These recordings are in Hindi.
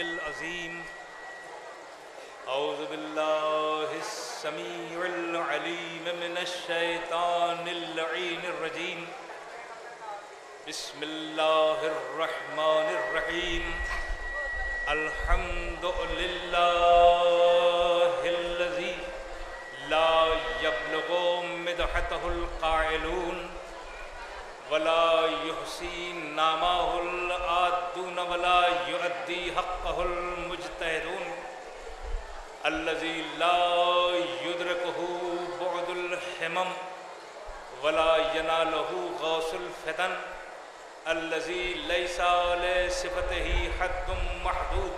अलिय्यिल अज़ीम। औज़ु बिल्लाहिस समीउल अलीम मिनश शैतानिर लईनिर रजीम। बिस्मिल्लाहिर रहमानिर रहीम। अल्हम्दुलिल्लाहिल्लज़ी ला यब्लुगु मिदहतहुल क़ाइलून वला युहसी नामाहुल आदून वला युअद्दी हक़्क़हुल मुज्तहिदून। अल्लज़ी ला युद्रिकुहु बुअदुल हिमम वला यनालुहु गौसुल फ़ितन। अल्लज़ी लैसा लिसिफ़तिही हद्दुम महदूद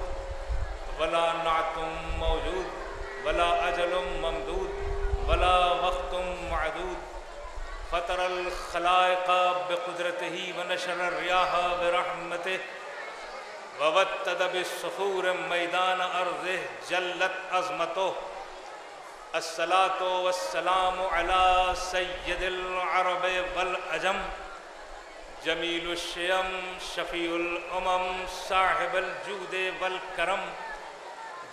वला नाअतुम मौजूद वला अजलुम ममदूद वला वक़्तुम मअदूद। फ़तरल ख़लाइक़ बिक़ुदरतिही व नशरर रियाह बिरहमतिही व वत्तद बिस्सुख़ूर मैदान अर्ज़िही जल्लत अज़मतुहु। अस्सलातु वस्सलामु अला सय्यदिल अरब वल अजम जमीलुश शियम शफ़ीउल उमम साहिबुल जूद वल करम।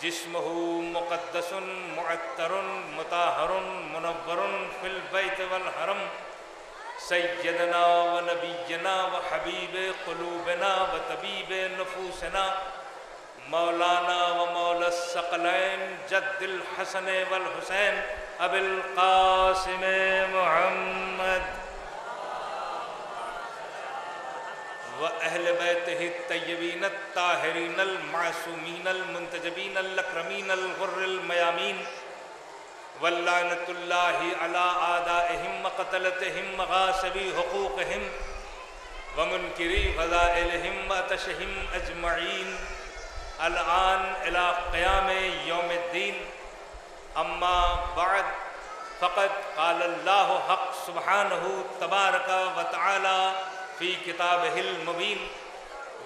जिस्मुहु मुक़द्दसुन मुअत्तरुन मुताहरुन मुनव्वरुन फ़िल बैत वल हरम। सय्यदना व नबिय्यना व हबीब क़ुलूबिना व तबीब नुफूसिना मौलाना व मौला सकलैन जद्दिल हसन वल हुसैन अबिल क़ासिम मुहम्मद व अहले बैतिही तय्यबीन ताहिरीन मासूमीन मुंतजबीन अक्रमीन गुर्रिल मयामीन वल्लानतुल्लाहि अला आदाइहिम व क़तलतिहिम मग़ासिबी हुक़ूक़िहिम व मुनकिरी फ़ज़ाइलिहिम व अतशहिम अजमईन अल-आन इला क़याम यौमिद्दीन। अम्मा बअद फ़क़द क़ाल अल्लाहु हक़ सुब्हानहु तबारक व तआला फ़ी किताबिहिल मुबीन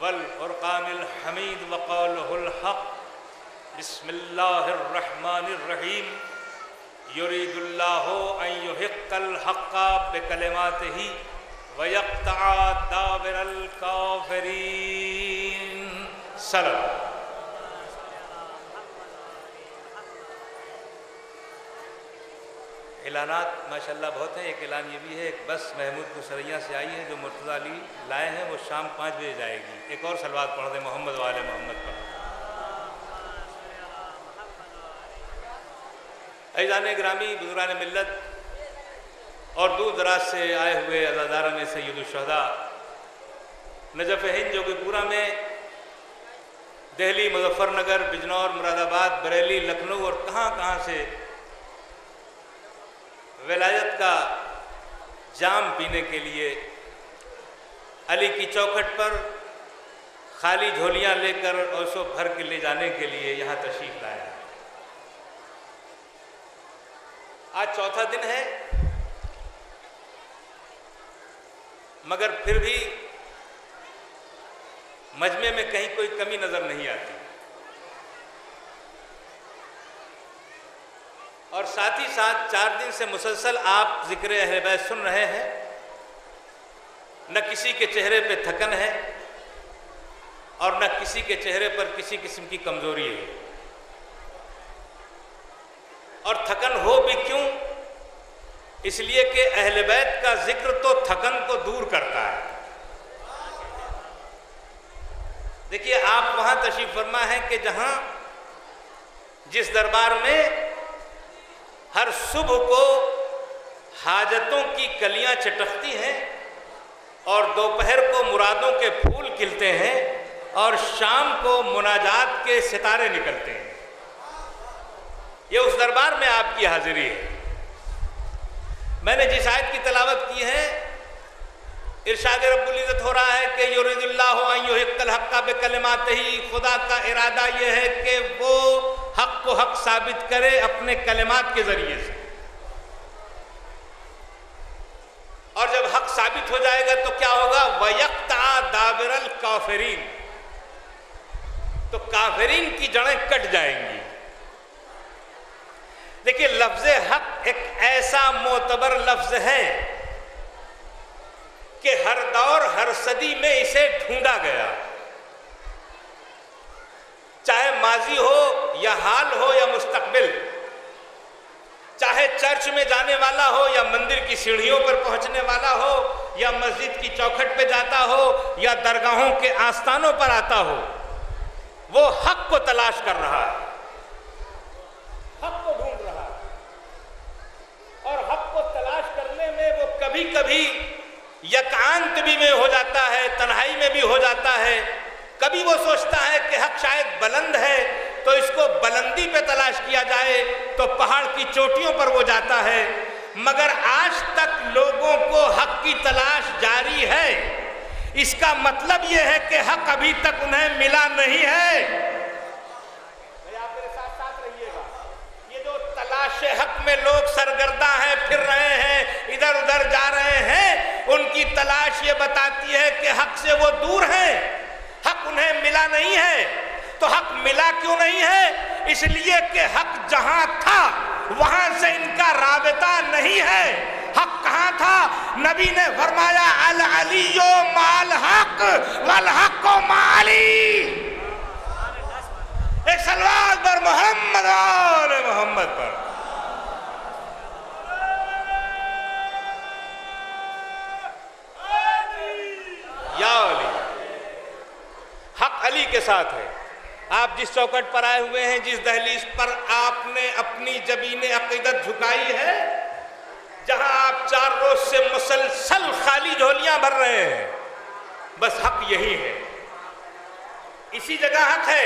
वल फ़ुरक़ानिल हमीद व क़ौलुहुल हक़। बिस्मिल्लाहिर रहमानिर रहीम। युरीदुल्लाहु अन युहिक़्क़ल हक़्क़ बिकलिमातिही व यक़्तअ दाबिरल काफ़िरीन। सलाम। ऐलानात माशाअल्लाह बहुत हैं। एक ऐलान ये भी है, एक बस महमूदपुर सरैया से आई है जो मुर्तज़ा अली लाए हैं, वो शाम 5 बजे जाएगी। एक और सलवात पढ़ दें मोहम्मद वाले मोहम्मद पर। ऐज़ान ग्रामी बुज़ुर्गान मिल्लत और दूर दराज से आए हुए अज़ादारान सय्यदुश शुहदा नजफ़ हिंद जोगीपुरा में दिल्ली मुज़फ़्फ़रनगर बिजनौर मुरादाबाद बरेली लखनऊ और कहाँ कहाँ से विलायत का जाम पीने के लिए अली की चौखट पर खाली झोलियां लेकर और सो भर के ले जाने के लिए यहाँ तशरीफ लाया। आज चौथा दिन है, मगर फिर भी मजमे में कहीं कोई कमी नजर नहीं आती। और साथ ही साथ 4 दिन से मुसलसल आप जिक्र अहले बैत सुन रहे हैं। न किसी के चेहरे पे थकन है और न किसी के चेहरे पर किसी किस्म की कमजोरी है। और थकन हो भी क्यों? इसलिए कि अहले बैत का जिक्र तो थकन को दूर करता है। देखिए, आप वहां तशरीफ फरमा है कि जहां जिस दरबार में हर सुबह को हाजतों की कलियां चटकती हैं और दोपहर को मुरादों के फूल खिलते हैं और शाम को मुनाजात के सितारे निकलते हैं। ये उस दरबार में आपकी हाजिरी है। मैंने जिस आयत की तलावत की है, इरशाद रब्बुल इज़्ज़त हो रहा है कि युरीदुल्लाहु अन युहिक़्क़ल हक़्क़ बिकलिमातिही। खुदा का इरादा यह है कि वो हक को हक साबित करे अपने कलिमात के जरिए से। और जब हक साबित हो जाएगा तो क्या होगा? वयक़्तअ दाबिरल काफ़िरीन। तो काफिरीन की जड़ें कट जाएंगी। देखिए, लफ्ज़ हक एक ऐसा मोतबर लफ्ज़ है कि हर दौर हर सदी में इसे ढूंढा गया। माजी हो या हाल हो या मुस्तकबिल, चाहे चर्च में जाने वाला हो या मंदिर की सीढ़ियों पर पहुंचने वाला हो या मस्जिद की चौखट पे जाता हो या दरगाहों के आस्थानों पर आता हो, वो हक को तलाश कर रहा है, हक को ढूंढ रहा है। और हक को तलाश करने में वो कभी कभी एकांत भी में हो जाता है, तन्हाई में भी हो जाता है। कभी वो सोचता है कि हक शायद बुलंद है तो इसको बुलंदी पे तलाश किया जाए, तो पहाड़ की चोटियों पर वो जाता है। मगर आज तक लोगों को हक की तलाश जारी है। इसका मतलब ये है कि हक अभी तक उन्हें मिला नहीं है। आप मेरे साथ साथ रहिएगा। ये जो तलाश हक में लोग सरगर्दा हैं, फिर रहे हैं, इधर उधर जा रहे हैं, उनकी तलाश ये बताती है कि हक से वो दूर हैं, हक उन्हें मिला नहीं है। तो हक मिला क्यों नहीं है? इसलिए कि हक जहां था वहां से इनका राबता नहीं है। हक कहां था? नबी ने फरमाया अल अलियो माल हक वल हक माली। एक सलवात पर मोहम्मद और मोहम्मद पर। या अली, हक अली के साथ है। आप जिस चौखट पर आए हुए हैं, जिस दहलीज पर आपने अपनी जबीने अकीदत झुकाई है, जहां आप 4 रोज से मुसलसल खाली झोलियां भर रहे हैं, बस हक यही है, इसी जगह हक है।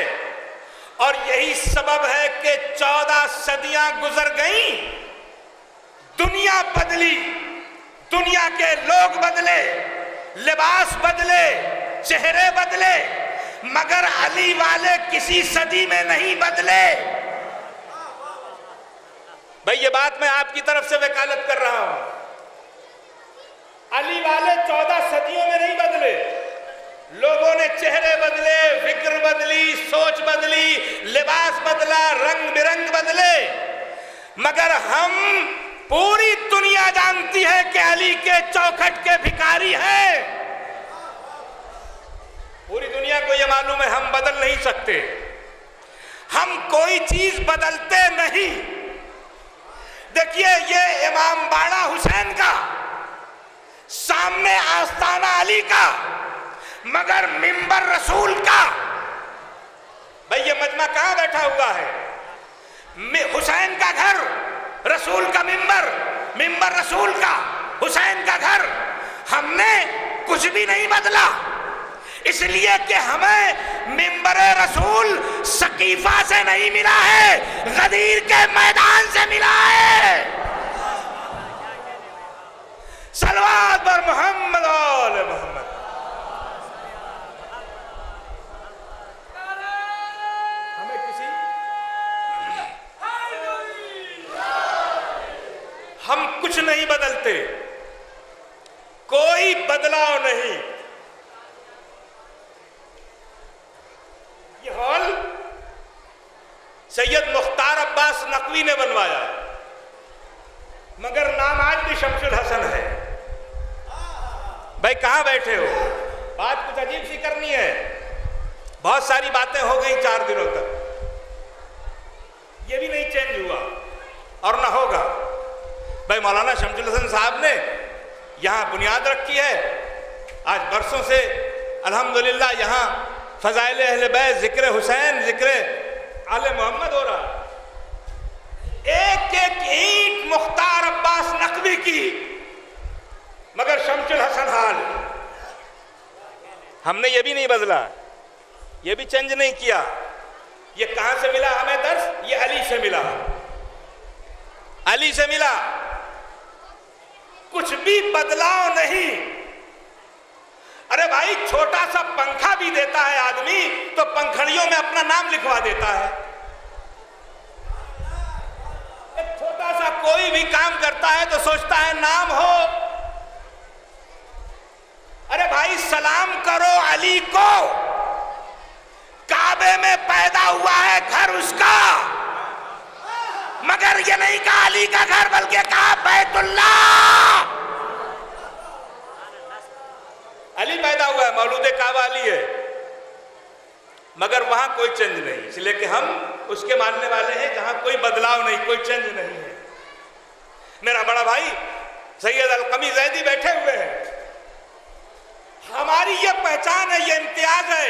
और यही सबब है कि 14 सदियां गुजर गईं, दुनिया बदली, दुनिया के लोग बदले, लिबास बदले, चेहरे बदले, मगर अली वाले किसी सदी में नहीं बदले। भाई ये बात मैं आपकी तरफ से वकालत कर रहा हूं। अली वाले 14 सदियों में नहीं बदले। लोगों ने चेहरे बदले, फिक्र बदली, सोच बदली, लिबास बदला, रंग बिरंग बदले, मगर हम पूरी दुनिया जानती है कि अली के चौखट के भिखारी हैं। पूरी दुनिया को यह मालूम है हम बदल नहीं सकते, हम कोई चीज बदलते नहीं। देखिए ये इमाम बाड़ा हुसैन का, सामने आस्ताना अली का, मगर मिंबर रसूल का। भाई ये मजमा कहां बैठा हुआ है? हुसैन का घर, रसूल का मिंबर, मिंबर रसूल का, हुसैन का घर। हमने कुछ भी नहीं बदला, इसलिए कि हमें मिंबर रसूल सकीफा से नहीं मिला है, गदीर के मैदान से मिला है। सलवात पर मोहम्मद और मोहम्मद। हमें किसी, हम कुछ नहीं बदलते, कोई बदलाव नहीं। हॉल सैयद मुख्तार अब्बास नकवी ने बनवाया, मगर नाम आज भी शमशुल हसन है। भाई कहां बैठे हो? बात कुछ अजीब सी करनी है। बहुत सारी बातें हो गई 4 दिनों तक, ये भी नहीं चेंज हुआ और ना होगा। भाई मौलाना शमशुल हसन साहब ने यहां बुनियाद रखी है। आज बरसों से अल्हम्दुलिल्लाह यहां फजाइल अहले बैत, जिक्र हुसैन, जिक्र आले मोहम्मद हो रहा। एक एक ईंट मुख्तार अब्बास नकवी की, मगर शमशुल हसन हाल। हमने ये भी नहीं बदला, ये भी चेंज नहीं किया। ये कहां से मिला हमें दर्स? ये अली से मिला, अली से मिला। कुछ भी बदलाव नहीं। अरे भाई छोटा सा पंखा भी देता है आदमी तो पंखड़ियों में अपना नाम लिखवा देता है। एक छोटा सा कोई भी काम करता है तो सोचता है नाम हो। अरे भाई सलाम करो अली को, काबे में पैदा हुआ है घर उसका, मगर ये नहीं कहा अली का घर, बल्कि कहा बैतुल्लाह। अली पैदा हुआ है, मौलूद काबा अली है, मगर वहां कोई चेंज नहीं, इसलिए कि हम उसके मानने वाले हैं जहां कोई बदलाव नहीं, कोई चेंज नहीं है। मेरा बड़ा भाई सैयद अलकमी ज़ैदी बैठे हुए हैं। हमारी ये पहचान है, ये इम्तियाज है,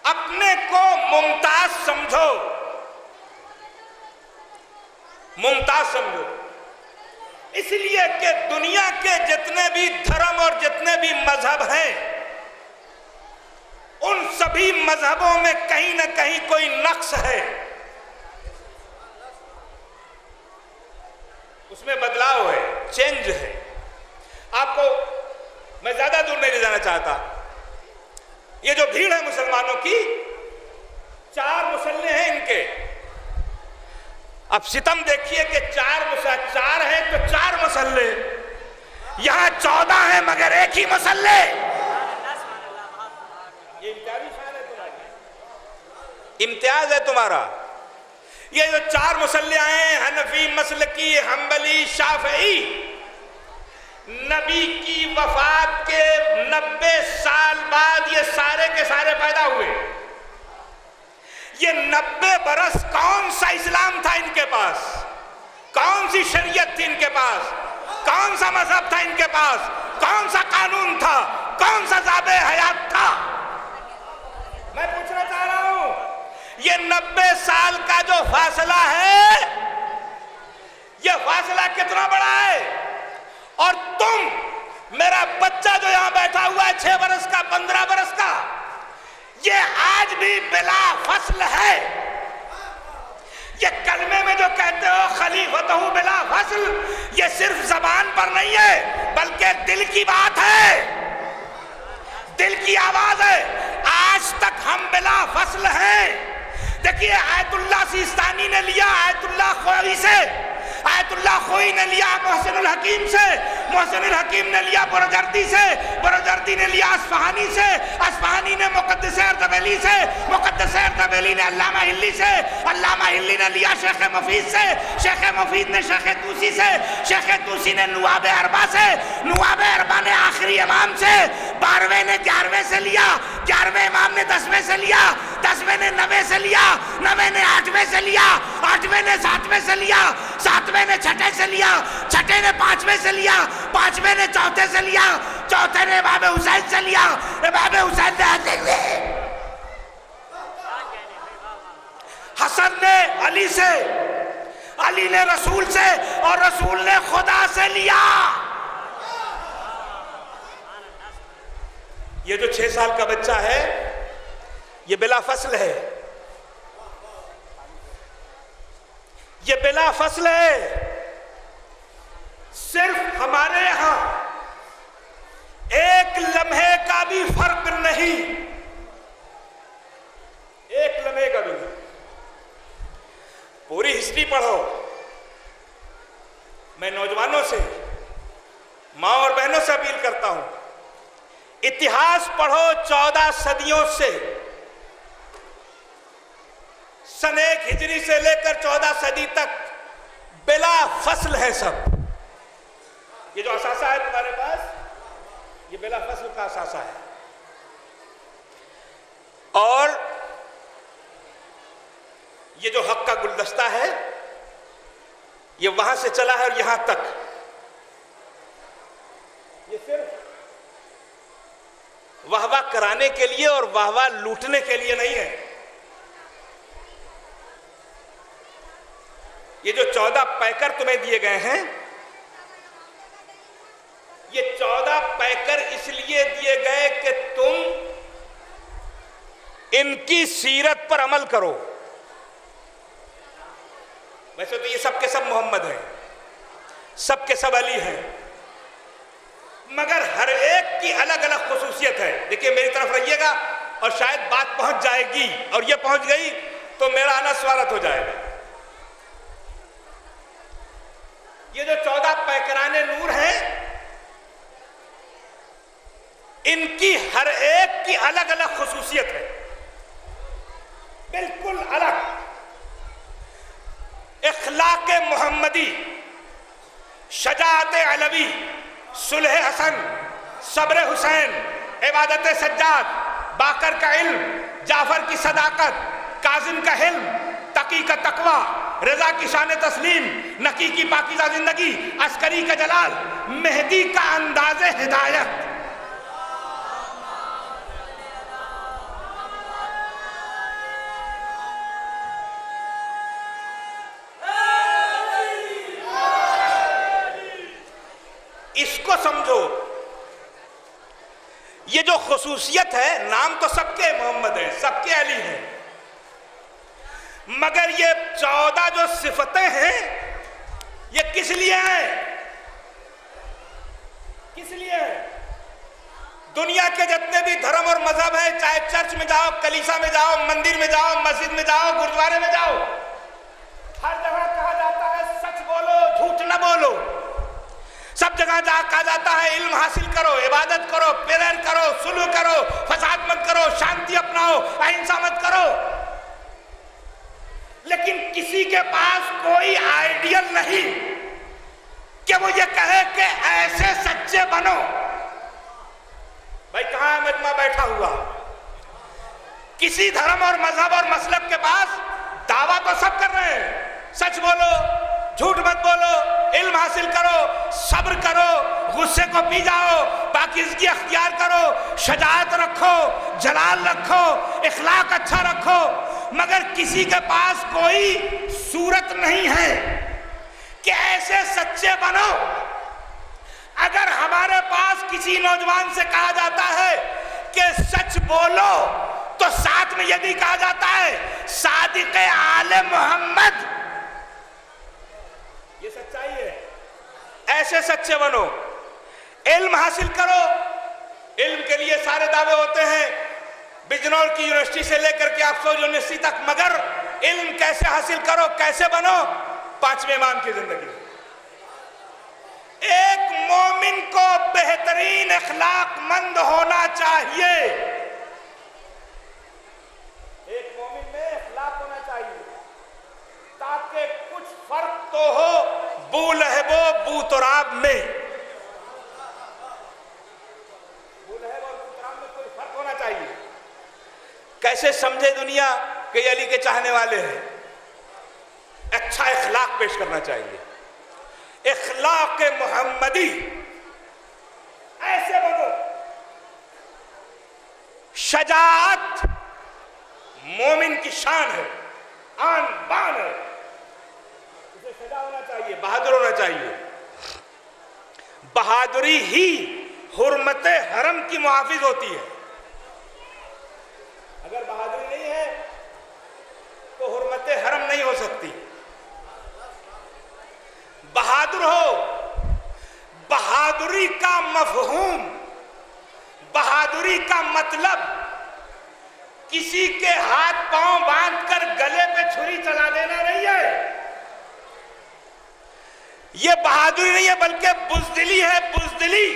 अपने को मुमताज समझो, मुमताज समझो। इसलिए कि दुनिया के जितने भी धर्म और जितने भी मजहब हैं, उन सभी मजहबों में कहीं ना कहीं कोई नक्स है, उसमें बदलाव है, चेंज है। आपको मैं ज्यादा दूर नहीं ले जाना चाहता। ये जो भीड़ है मुसलमानों की, 4 मुसल्ले हैं इनके। अब सितम देखिए कि 4 है तो 4 मुसल्ले, यहां 14 है मगर एक ही मुसल्ले। ये इम्तियाज है तुम्हारा। ये जो 4 मुसल्ले आए हैं, हनफी, मसलकी, हम्बली, शाफई, नबी की वफात के 90 साल बाद ये सारे के सारे पैदा हुए। ये 90 बरस कौन सा इस्लाम था इनके पास, कौन सी शरीयत थी इनके पास, कौन सा मजहब था इनके पास, कौन सा कानून था, कौन सा ज़ाबे हयात था? मैं पूछना चाह रहा हूं, ये 90 साल का जो फासला है, ये फासला कितना बड़ा है? और तुम, मेरा बच्चा जो यहां बैठा हुआ है 6 बरस का, 15 बरस का, ये आज भी बिला फसल है। ये कलमे में जो कहते हो खलीफतहु बिला फसल, ये सिर्फ जबान पर नहीं है बल्कि दिल की बात है, दिल की आवाज है। आज तक हम बिला फसल हैं। देखिए आयतुल्लाह सिस्तानी ने लिया आयतुल्लाह खोई से, आयतुल्लाह खोई ने लिया मोहसिनुल हकीम से, मोहसिनुल हकीम ने लिया बुरजर्दी से, बुरजर्दी ने लिया अस्फहानी से, अस्फहानी ने मुक़द्दस अर्दबेली से, मुक़द्दस अर्दबेली ने अल्लामा हिल्ली से, अल्लामा हिल्ली ने लिया शेख मुफीद से, शेख मुफीद ने शेख तूसी से, शेख तूसी ने नुवाब अरबा से, नुवाब अरबा ने आखिरी इमाम से, 12वें ने 11वें से लिया, 11वें इमाम ने 10वें से लिया, 10वें ने 9वें से लिया, 9वें ने 8वें से लिया, 8वें ने 7वें से लिया, 7वें ने 6ठे से लिया, 6ठे ने 5वें से लिया, 5वें ने 4थे से लिया, 4थे ने इमाम हुसैन से लिया, इमाम हुसैन ने हसन ने अली से, अली ने रसूल से, और रसूल ने खुदा से लिया। ये जो 6 साल का बच्चा है, ये बिला फसल है, ये बिला फसल है। सिर्फ हमारे यहां एक लम्हे का भी फर्क नहीं, एक लम्हे का भी नहीं। पूरी हिस्ट्री पढ़ो। मैं नौजवानों से, मां और बहनों से अपील करता हूं, इतिहास पढ़ो 14 सदियों से, सन 1 हिजरी से लेकर 14 सदी तक बिला फसल है सब। ये जो असासा है तुम्हारे पास, ये बिला फसल का असासा है। और ये जो हक का गुलदस्ता है, ये वहां से चला है और यहां तक। ये सिर्फ वाहवाह कराने के लिए और वाहवाह लूटने के लिए नहीं है। ये जो 14 पैकर तुम्हें दिए गए हैं, ये 14 पैकर इसलिए दिए गए कि तुम इनकी सीरत पर अमल करो। वैसे तो ये सब के सब मोहम्मद हैं, सब के सब अली हैं, मगर हर एक की अलग अलग खुसूसियत है। देखिए मेरी तरफ रहिएगा और शायद बात पहुंच जाएगी, और ये पहुंच गई तो मेरा आना स्वागत हो जाएगा। ये जो 14 पैकराने नूर हैं, इनकी हर एक की अलग अलग खुसूसियत है, बिल्कुल अलग। इखलाक मोहम्मदी, शजाअत अलवी, सुलह हसन, सब्र हुसैन, इबादत सज्जाद, बाकर का इल्म, जाफर की सदाकत, काजिम का हिल्म, तकी का तकवा, रजा की शान तस्लीम, नकी की पाकीज़ा जिंदगी, अस्करी का जलाल, मेहदी का अंदाज़े हिदायत। इसको समझो। ये जो खुसूसियत है, नाम तो सबके मोहम्मद है, सबके अली हैं, मगर ये 14 जो सिफतें हैं ये किस लिए हैं? किस लिए हैं? दुनिया के जितने भी धर्म और मजहब है, चाहे चर्च में जाओ, कलीसा में जाओ, मंदिर में जाओ, मस्जिद में जाओ, गुरुद्वारे में जाओ, हर जगह कहा जाता है सच बोलो, झूठ न बोलो। सब जगह कहा जाता है इल्म हासिल करो, इबादत करो, प्रेयर करो, सुलह करो, फसाद मत करो, शांति अपनाओ, अहिंसा मत करो। लेकिन किसी के पास कोई आइडियल नहीं कि वो ये कहे कि ऐसे सच्चे बनो। भाई कहां है मजमा बैठा हुआ? किसी धर्म और मजहब और मसलब के पास दावा तो सब कर रहे हैं, सच बोलो, झूठ मत बोलो, इल्म हासिल करो, सब्र करो, गुस्से को पी जाओ, पाकीज़गी अख्तियार करो, शजाअत रखो, जलाल रखो, इखलाक अच्छा रखो, मगर किसी के पास कोई सूरत नहीं है कि ऐसे सच्चे बनो। अगर हमारे पास किसी नौजवान से कहा जाता है कि सच बोलो, तो साथ में यदि कहा जाता है सादिक आले मोहम्मद, ये सच्चाई है, ऐसे सच्चे बनो, इल्म हासिल करो। इल्म के लिए सारे दावे होते हैं, बिजनौर की यूनिवर्सिटी से लेकर के ऑक्सफोर्ड यूनिवर्सिटी तक, मगर इल्म कैसे हासिल करो, कैसे बनो? 5वें इमाम की जिंदगी। एक मोमिन को बेहतरीन अखलाकमंद होना चाहिए, एक मोमिन में अखलाक होना चाहिए, ताकि कुछ फर्क तो हो बू लहबो बू तुराब में, बू लहब और बू तुराब में कोई फर्क होना चाहिए। कैसे समझे दुनिया कि अली के चाहने वाले हैं? अच्छा इखलाक पेश करना चाहिए, इखलाक मोहम्मदी, ऐसे बनो। शजाअत मोमिन की शान है, आन बान है, उसे सजा होना चाहिए, बहादुर होना चाहिए। बहादुरी ही हुर्मत हरम की मुहाफिज होती है। अगर बहादुरी नहीं है तो हुर्मत हरम नहीं हो सकती। बहादुर हो, बहादुरी का मफहूम, बहादुरी का मतलब किसी के हाथ पांव बांधकर गले पे छुरी चला देना नहीं है। यह बहादुरी नहीं है, बल्कि बुज़दिली है, बुज़दिली।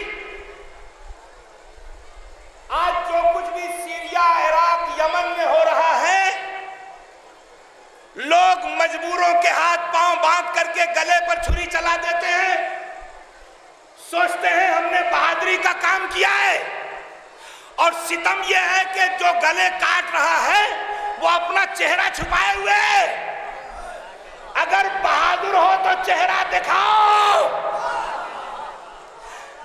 आज जो कुछ भी सीरिया, इराक, यमन में हो रहा है, लोग मजबूरों के हाथ पांव बांध करके गले पर छुरी चला देते हैं, सोचते हैं हमने बहादुरी का काम किया है। और सितम यह है कि जो गले काट रहा है वो अपना चेहरा छुपाए हुए है। अगर बहादुर हो तो चेहरा दिखाओ।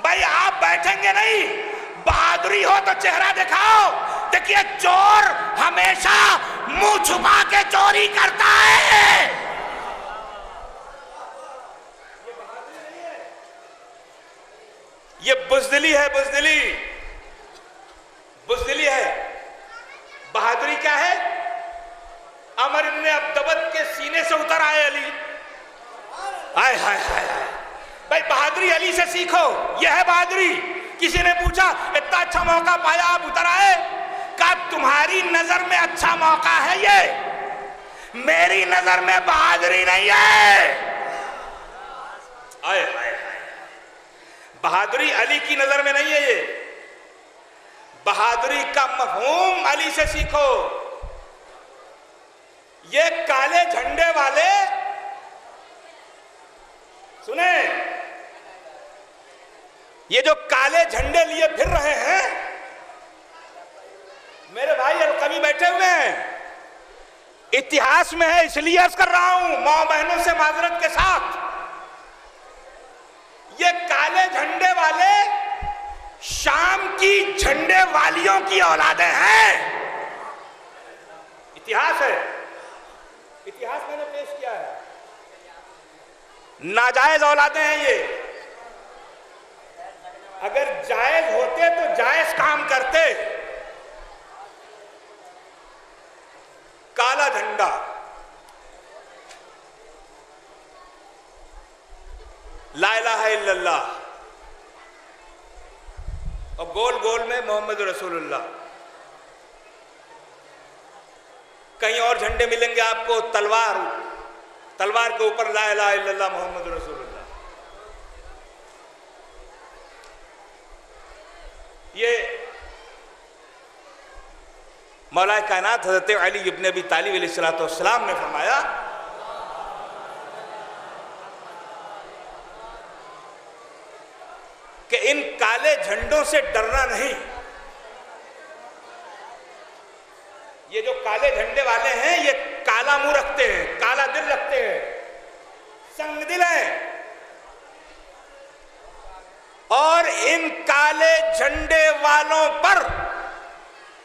भाई आप बैठेंगे नहीं, बहादुरी हो तो चेहरा दिखाओ। देखिए चोर हमेशा मुंह छुपा के चोरी करता है। ये बहादुरी नहीं है, ये बुज़दिली है, बुज़दिली, बुज़दिली है। बहादुरी क्या है? अमर इब्ने अब्दबद के सीने से उतर आए अली। हाय हाय हाय हाय। भाई बहादुरी अली से सीखो, यह है बहादुरी। किसी ने पूछा इतना अच्छा मौका पाया आप उतर आए? कहा तुम्हारी नजर में अच्छा मौका है ये, मेरी नजर में बहादुरी नहीं है। हाय हाय हाय। बहादुरी अली की नजर में नहीं है ये। बहादुरी का मफहूम अली से सीखो। ये काले झंडे वाले सुने, ये जो काले झंडे लिए फिर रहे हैं, मेरे भाई अलकमी बैठे हुए हैं, इतिहास में है इसलिए अर्ज कर रहा हूं मां बहनों से माजरत के साथ, ये काले झंडे वाले शाम की झंडे वालियों की औलादें हैं। इतिहास है, इतिहास मैंने पेश किया है, नाजायज औलादें हैं ये। अगर जायज होते तो जायज काम करते। काला झंडा, ला इलाहा इल्लल्लाह, और गोल गोल में मोहम्मद रसूलुल्लाह। कहीं और झंडे मिलेंगे आपको तलवार, तलवार के ऊपर ला इलाहा इल्लल्लाह मोहम्मद रसूलुल्लाह। ये मौला कायनात हज़रत अली इब्न अबी तालिब अलैहिस्सलाम ने फरमाया कि इन काले झंडों से डरना नहीं। ये जो काले झंडे वाले हैं ये काला मुंह रखते हैं, काला दिल रखते हैं, संगदिल हैं, और इन काले झंडे वालों पर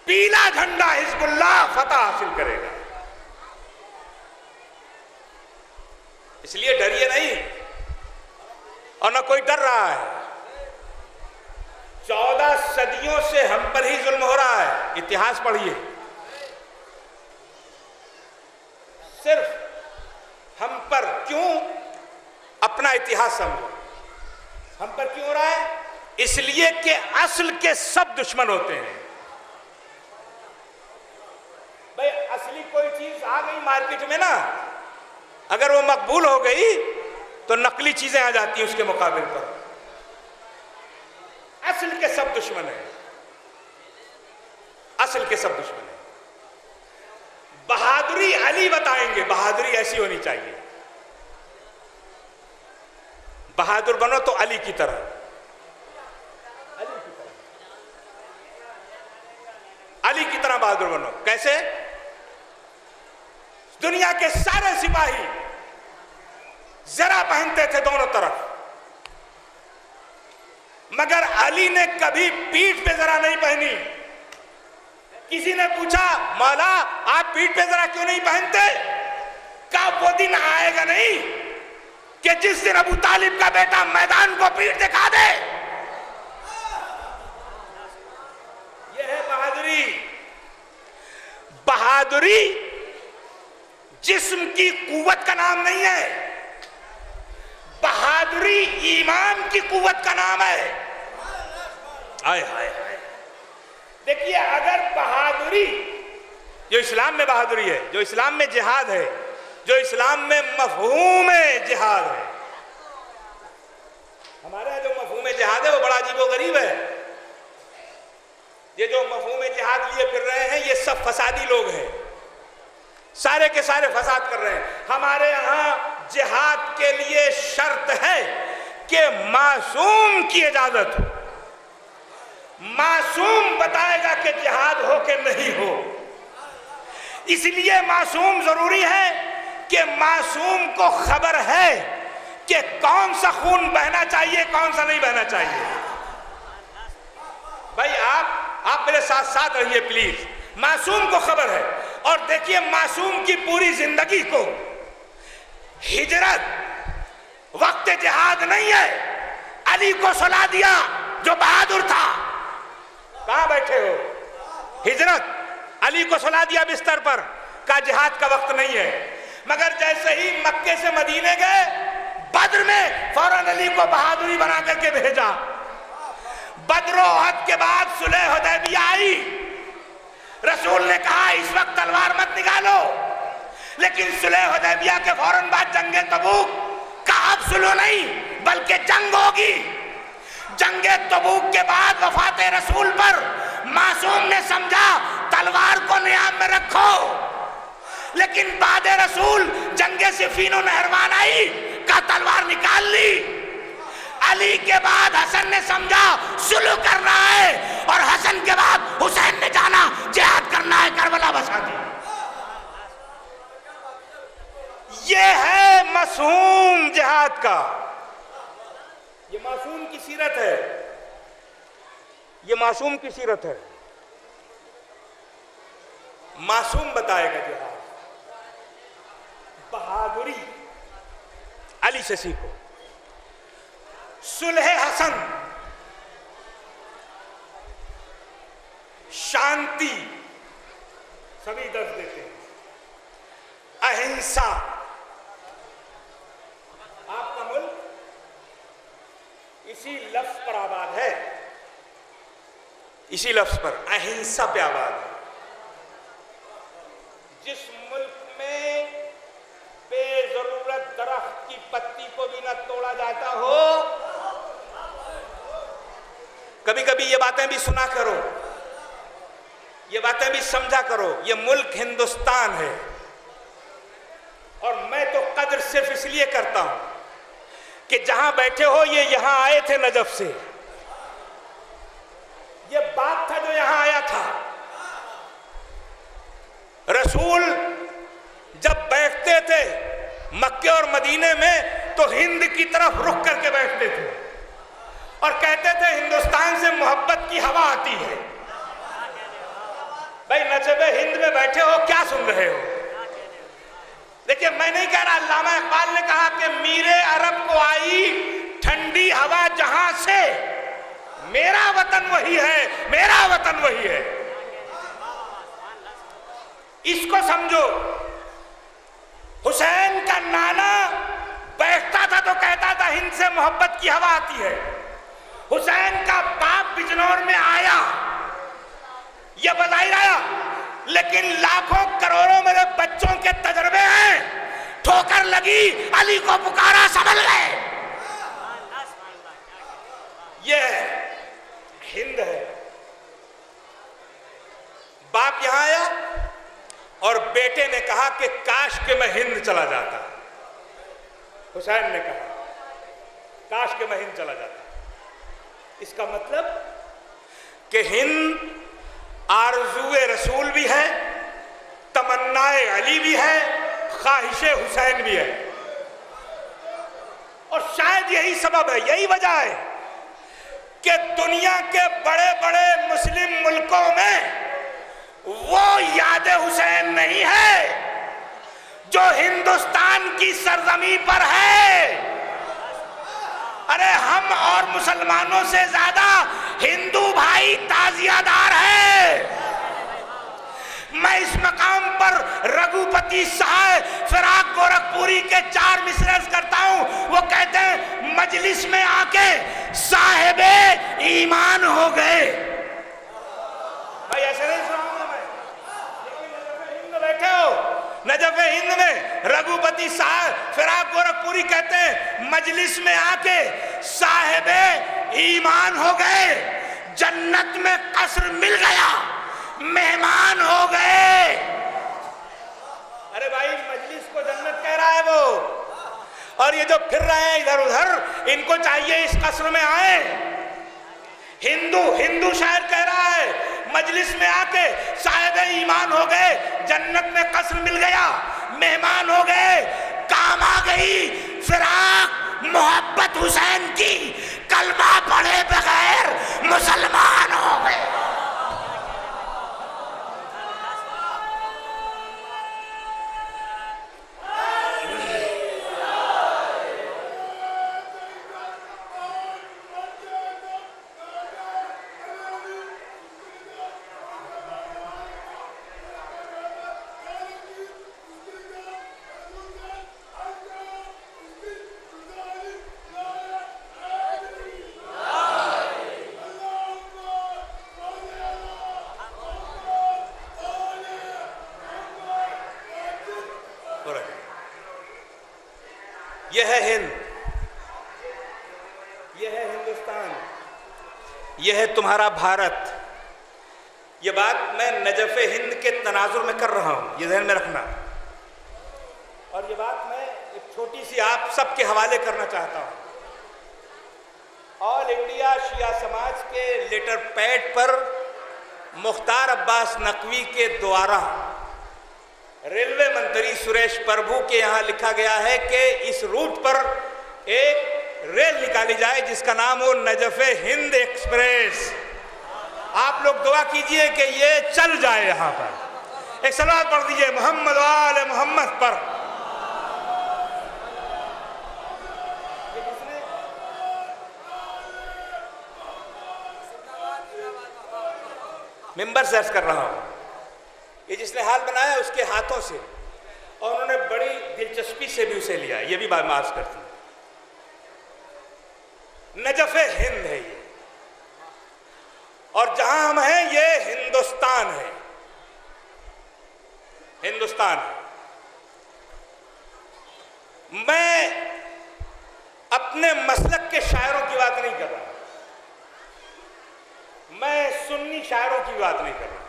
पीला झंडा हिजबुल्लाह फतह हासिल करेगा। इसलिए डरिए नहीं, और न कोई डर रहा है। 14 सदियों से हम पर ही जुल्म हो रहा है। इतिहास पढ़िए, सिर्फ हम पर क्यों, अपना इतिहास समझो। हम पर क्यों हो रहा है? इसलिए कि असल के सब दुश्मन होते हैं। भाई असली कोई चीज आ गई मार्केट में ना, अगर वो मकबूल हो गई तो नकली चीजें आ जाती हैं उसके मुकाबले पर। असल के सब दुश्मन हैं, असल के सब दुश्मन हैं। बहादुरी अली बताएंगे, बहादुरी ऐसी होनी चाहिए। बहादुर बनो तो अली की तरह, अली की तरह, अली की तरह बहादुर बनो। कैसे? दुनिया के सारे सिपाही जरा पहनते थे दोनों तरफ, मगर अली ने कभी पीठ पे जरा नहीं पहनी। किसी ने पूछा मौला आप पीठ पे जरा क्यों नहीं पहनते? क्या वो दिन आएगा नहीं कि जिस दिन अबू तालिब का बेटा मैदान को पीठ दिखा दे? यह है बहादुरी। बहादुरी जिस्म की कुव्वत का नाम नहीं है, बहादुरी ईमान की कुव्वत का नाम है। हाय हाय हाय। देखिए अगर बहादुरी जो इस्लाम में बहादुरी है, जो इस्लाम में जिहाद है, जो इस्लाम में मफहूम जिहाद है, हमारे यहाँ जो मफहूम जिहाद है वो बड़ा अजीब व गरीब है। ये जो मफहूम जिहाद लिए फिर रहे हैं ये सब फसादी लोग हैं, सारे के सारे फसाद कर रहे हैं। हमारे यहाँ जिहाद के लिए शर्त है कि मासूम की इजाजत हो। मासूम बताएगा कि जिहाद हो कि नहीं हो। इसलिए मासूम जरूरी है कि मासूम को खबर है कि कौन सा खून बहना चाहिए, कौन सा नहीं बहना चाहिए। भाई आप मेरे साथ साथ रहिए प्लीज। मासूम को खबर है, और देखिए मासूम की पूरी जिंदगी को हिजरत वक्त जिहाद नहीं है। अली को सुला दिया जो बहादुर था। कहां बैठे हो? हिजरत अली को सुला दिया बिस्तर पर, का जिहाद का वक्त नहीं है। मगर जैसे ही मक्के से मदीने गए, बद्र में फौरन अली को बहादुरी बना करके भेजा। बद्र उहद के बाद सुलह हुदैबिया आई। रसूल ने कहा इस वक्त तलवार मत निकालो, लेकिन सुलह हुदैबिया के फौरन बाद जंगे तबूक का अब सुलह नहीं बल्कि जंग होगी। जंगे तबूक के बाद वफात रसूल पर मासूम ने समझा तलवार को नियाम में रखो, लेकिन बाद रसूल जंगे सिफीन और नहरवान आई का तलवार निकाल ली। अली के बाद हसन ने समझा सुलह करना है, और हसन हसन के बाद हुसैन ने जाना जिहाद करना है, करबला बसा दी। ये है मफहूम जिहाद का, ये मासूम की सीरत है, ये मासूम की सीरत है। मासूम बताएगा जिहाद, बहादुरी अली से सीखो। सुलह हसन, शांति सभी दर्ज देते हैं। अहिंसा, आपका मुल्क इसी लफ्ज पर आबाद है, इसी लफ्ज पर अहिंसा पे आबाद है। जिस मुल्क में बेजरूरत दरख्त की पत्ती को भी न तोड़ा जाता हो, कभी कभी ये बातें भी सुना करो, ये बातें भी समझा करो। ये मुल्क हिंदुस्तान है और मैं तो कद्र सिर्फ इसलिए करता हूं कि जहां बैठे हो, ये यहां आए थे नजफ से, ये बात था जो यहां आया था। रसूल जब बैठते थे मक्के और मदीने में तो हिंद की तरफ रुख करके बैठते थे और कहते थे हिंदुस्तान से मोहब्बत की हवा आती है। भाई नजफ़े हिंद में बैठे हो, क्या सुन रहे हो? देखिए, मैं नहीं कह रहा, अल्लामा इकबाल ने कहा कि मीरे अरब को आई ठंडी हवा जहां से, मेरा वतन वही है, मेरा वतन वही है। इसको समझो। हुसैन का नाना बैठता था तो कहता था हिंद से मोहब्बत की हवा आती है। हुसैन का बाप बिजनौर में आया, यह बजाहिर आया, लेकिन लाखों करोड़ों मेरे बच्चों के तजर्बे हैं। ठोकर लगी, अली को पुकारा, संभल गए। यह हिंद है। बाप यहां आया और बेटे ने कहा कि काश के मैं हिंद चला जाता। हुसैन ने कहा काश के मैं हिंद चला जाता। इसका मतलब कि हिंद आरज़ूए रसूल भी है, तमन्नाए अली भी है, ख्वाहिशे हुसैन भी है। और शायद यही सबब है, यही वजह है कि दुनिया के बड़े बड़े मुस्लिम मुल्कों में वो याद हुसैन नहीं है जो हिंदुस्तान की सरजमी पर है। अरे हम और मुसलमानों से ज्यादा हिंदू भाई ताजियादार है। मैं इस मकाम पर रघुपति साहब फिराक गोरखपुरी के 4 मिसरे करता हूं। वो कहते हैं मजलिस में आके साहिबे ईमान हो गए। भाई ऐसे नहीं सुनाऊंगा मैं, लेकिन हिंद बैठे हो, नजफ़े हिंद में रघुपति साहब फिराक गोरखपुरी कहते हैं मजलिस में आके साहिबे ईमान हो गए, जन्नत में कसर मिल गया, मेहमान हो गए। अरे भाई मजलिस को जन्नत कह रहा है वो, और ये जो फिर रहे हैं इधर उधर, इनको चाहिए इस कसर में आए। हिंदू शायर कह रहा है मजलिस में आके साहिबे ईमान हो गए, जन्नत में कसर मिल गया, मेहमान हो गए, काम आ गई फिराक मोहब्बत हुसैन की, कलमा पढ़े बगैर मुसलमान हो गए। यह है हिंद, यह है हिंदुस्तान, यह है तुम्हारा भारत। यह बात मैं नजफ़े हिंद के तनाजुर में कर रहा हूं, यह ध्यान में रखना। और यह बात मैं एक छोटी सी आप सबके हवाले करना चाहता हूं। ऑल इंडिया शिया समाज के लेटर पैड पर मुख्तार अब्बास नकवी के द्वारा रेलवे मंत्री सुरेश प्रभु के यहाँ लिखा गया है कि इस रूट पर एक रेल निकाली जाए जिसका नाम हो नजफ़े हिंद एक्सप्रेस। आप लोग दुआ कीजिए कि ये चल जाए। यहाँ पर एक सलात पढ़ दीजिए मोहम्मद वाले मोहम्मद पर। मिंबर से अर्ज कर रहा हूं, ये जिसने हाल बनाया उसके हाथों से, और उन्होंने बड़ी दिलचस्पी से भी उसे लिया। ये भी बात मार्ज करती है। नजफ़े हिंद है ये, और जहां हम हैं ये हिंदुस्तान है। हिंदुस्तान है। मैं अपने मसलक के शायरों की बात नहीं कर रहा, मैं सुन्नी शायरों की बात नहीं कर रहा,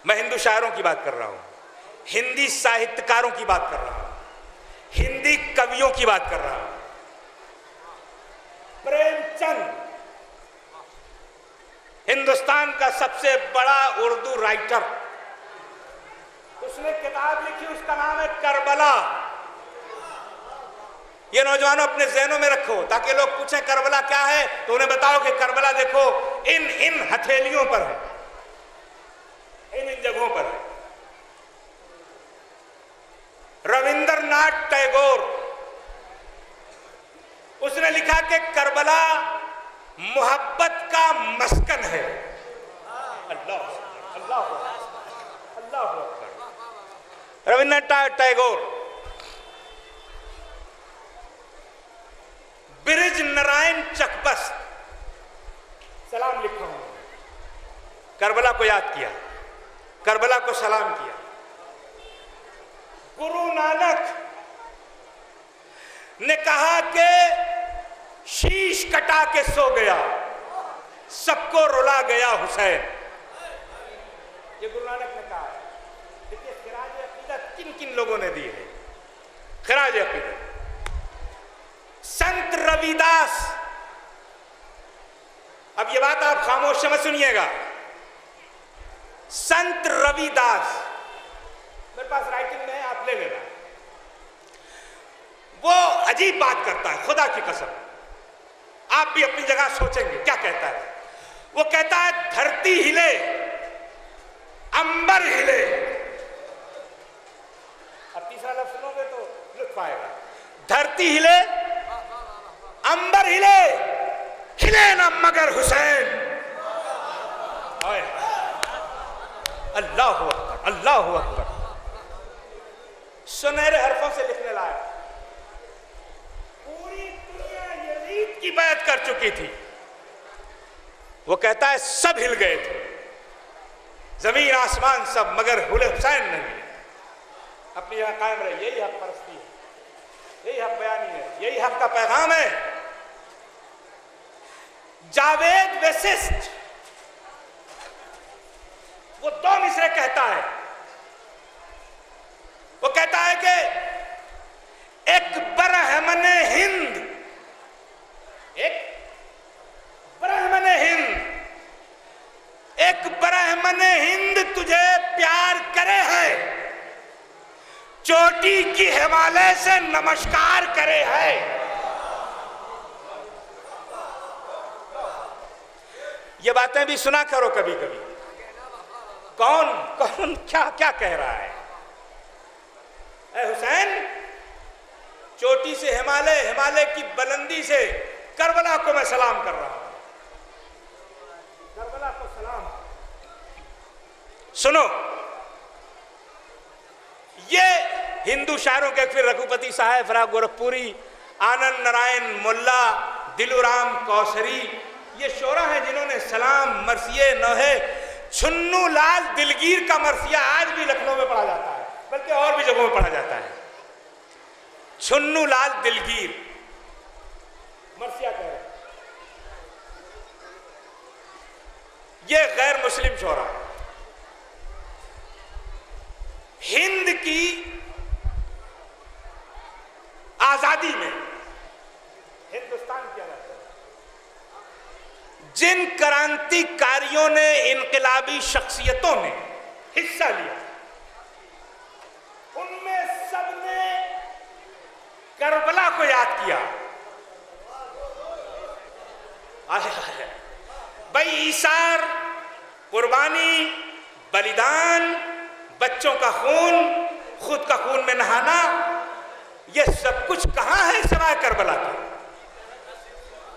मैं हिंदू शायरों की बात कर रहा हूं, हिंदी साहित्यकारों की बात कर रहा हूं, हिंदी कवियों की बात कर रहा हूं। प्रेमचंद हिंदुस्तान का सबसे बड़ा उर्दू राइटर, उसने किताब लिखी, उसका नाम है करबला। ये नौजवानों अपने ज़हनों में रखो, ताकि लोग पूछें करबला क्या है तो उन्हें बताओ कि करबला देखो इन हथेलियों पर है, इन जगहों पर है। रविंद्रनाथ टैगोर, उसने लिखा कि करबला मोहब्बत का मस्कन है। अल्लाह अल्लाह अल्लाह अकबर। रविंद्रनाथ टैगोर। ब्रिज नारायण चकबस्त, सलाम लिखा हूं, करबला को याद किया, करबला को सलाम किया। गुरु नानक ने कहा कि शीश कटा के सो गया, सबको रुला गया हुसैन। ये गुरु नानक ने कहा है। देखिए खिराज अकीदत किन किन लोगों ने दी है। खिराज अकीदत संत रविदास। अब ये बात आप खामोश समझ सुनिएगा। संत रविदास, मेरे पास राइटिंग में है, आप ले लेना। वो अजीब बात करता है, खुदा की कसम। आप भी अपनी जगह सोचेंगे क्या कहता है। वो कहता है धरती हिले, अंबर हिले। अब तीसरा लफ्ज सुनोगे तो लुत्फ आएगा। धरती हिले, अंबर हिले, हिले ना मगर हुसैन। अल्लाह अकबर, अल्लाह अकबर। सुनहरे हरफों से लिखने लायक। पूरी दुनिया यजीद की बैत कर चुकी थी। वो कहता है सब हिल गए थे, जमीन आसमान सब, मगर हुसैन नहीं। अपनी यहां कायम रहे। यही हक परस्ती है, यही हक बयानी है, यही हक का पैगाम है। जावेद वशिष्ठ वो दो मिसरे कहता है। वो कहता है कि एक ब्रह्मने हिंद, एक ब्रह्मने हिंद, एक ब्रह्मने हिंद तुझे प्यार करे है, चोटी की हिमालय से नमस्कार करे है। ये बातें भी सुना करो कभी कभी। कौन कौन क्या क्या कह रहा है। ऐ हुसैन, चोटी से हिमालय, हिमालय की बुलंदी से करबला को मैं सलाम कर रहा हूं। करबला को सलाम। सुनो, ये हिंदू शायरों के फिर रघुपति साहब, फराग गोरखपुरी, आनंद नारायण मुल्ला, दिलूराम कौसरी, ये शोरा हैं जिन्होंने सलाम, मरसिये नोहे, छुन्नू लाल दिलगीर का मरसिया आज भी लखनऊ में पढ़ा जाता है, बल्कि और भी जगहों में पढ़ा जाता है। छुन्नू लाल दिलगीर मरसिया कह रहे हैं। ये गैर मुस्लिम शोरा हिंद की आजादी में, हिंदुस्तान की आजादी, जिन क्रांतिकारियों ने इन इनकलाबी शख्सियतों ने हिस्सा लिया, उनमें सबने करबला को याद किया। भाई ईसार, कुर्बानी, बलिदान, बच्चों का खून, खुद का खून में नहाना, ये सब कुछ कहां है सिवाय करबला के?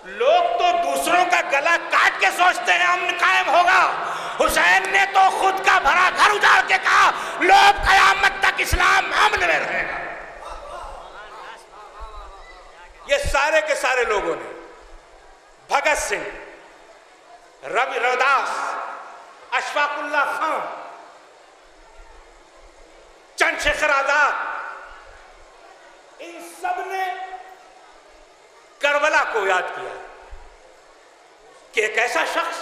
लोग तो दूसरों का गला काट के सोचते हैं अमन कायम होगा। हुसैन ने तो खुद का भरा घर उजाड़ के कहा लोग कयामत तक इस्लाम अमन में रहेगा। ये सारे के सारे लोगों ने, भगत सिंह, रविदास, अशफाकुल्ला खान, चंद्रशेखर आजाद, इन सब ने करबला को याद किया कि एक ऐसा शख्स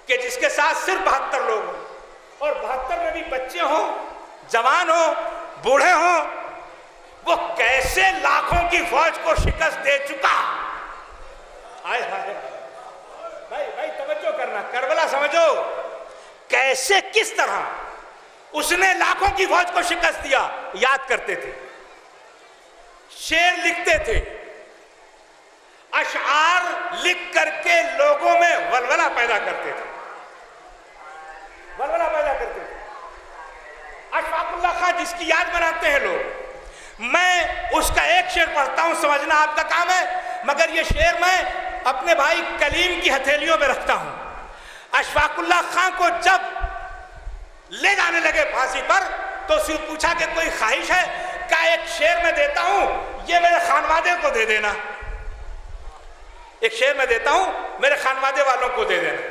कि जिसके साथ सिर्फ 72 लोग हों और 72 में भी बच्चे हों, जवान हों, बूढ़े हों, वो कैसे लाखों की फौज को शिकस्त दे चुका। आए हाय भाई तवज्जो करना, करबला समझो कैसे, किस तरह उसने लाखों की फौज को शिकस्त दिया। याद करते थे, शेर लिखते थे, अशआर लिख करके लोगों में वलवला पैदा करते थे, वलवला पैदा करते थे। अशफाकुल्ला खान जिसकी याद बनाते हैं लोग, मैं उसका एक शेर पढ़ता हूं, समझना आपका काम है, मगर ये शेर मैं अपने भाई कलीम की हथेलियों में रखता हूं। अशफाकुल्ला खान को जब ले जाने लगे फांसी पर तो उससे पूछा कि कोई ख्वाहिश है? क्या एक शेर मैं देता हूं, ये मेरे खानवादे को दे देना, एक शेर मैं देता हूं, मेरे खानवादे वालों को दे देना।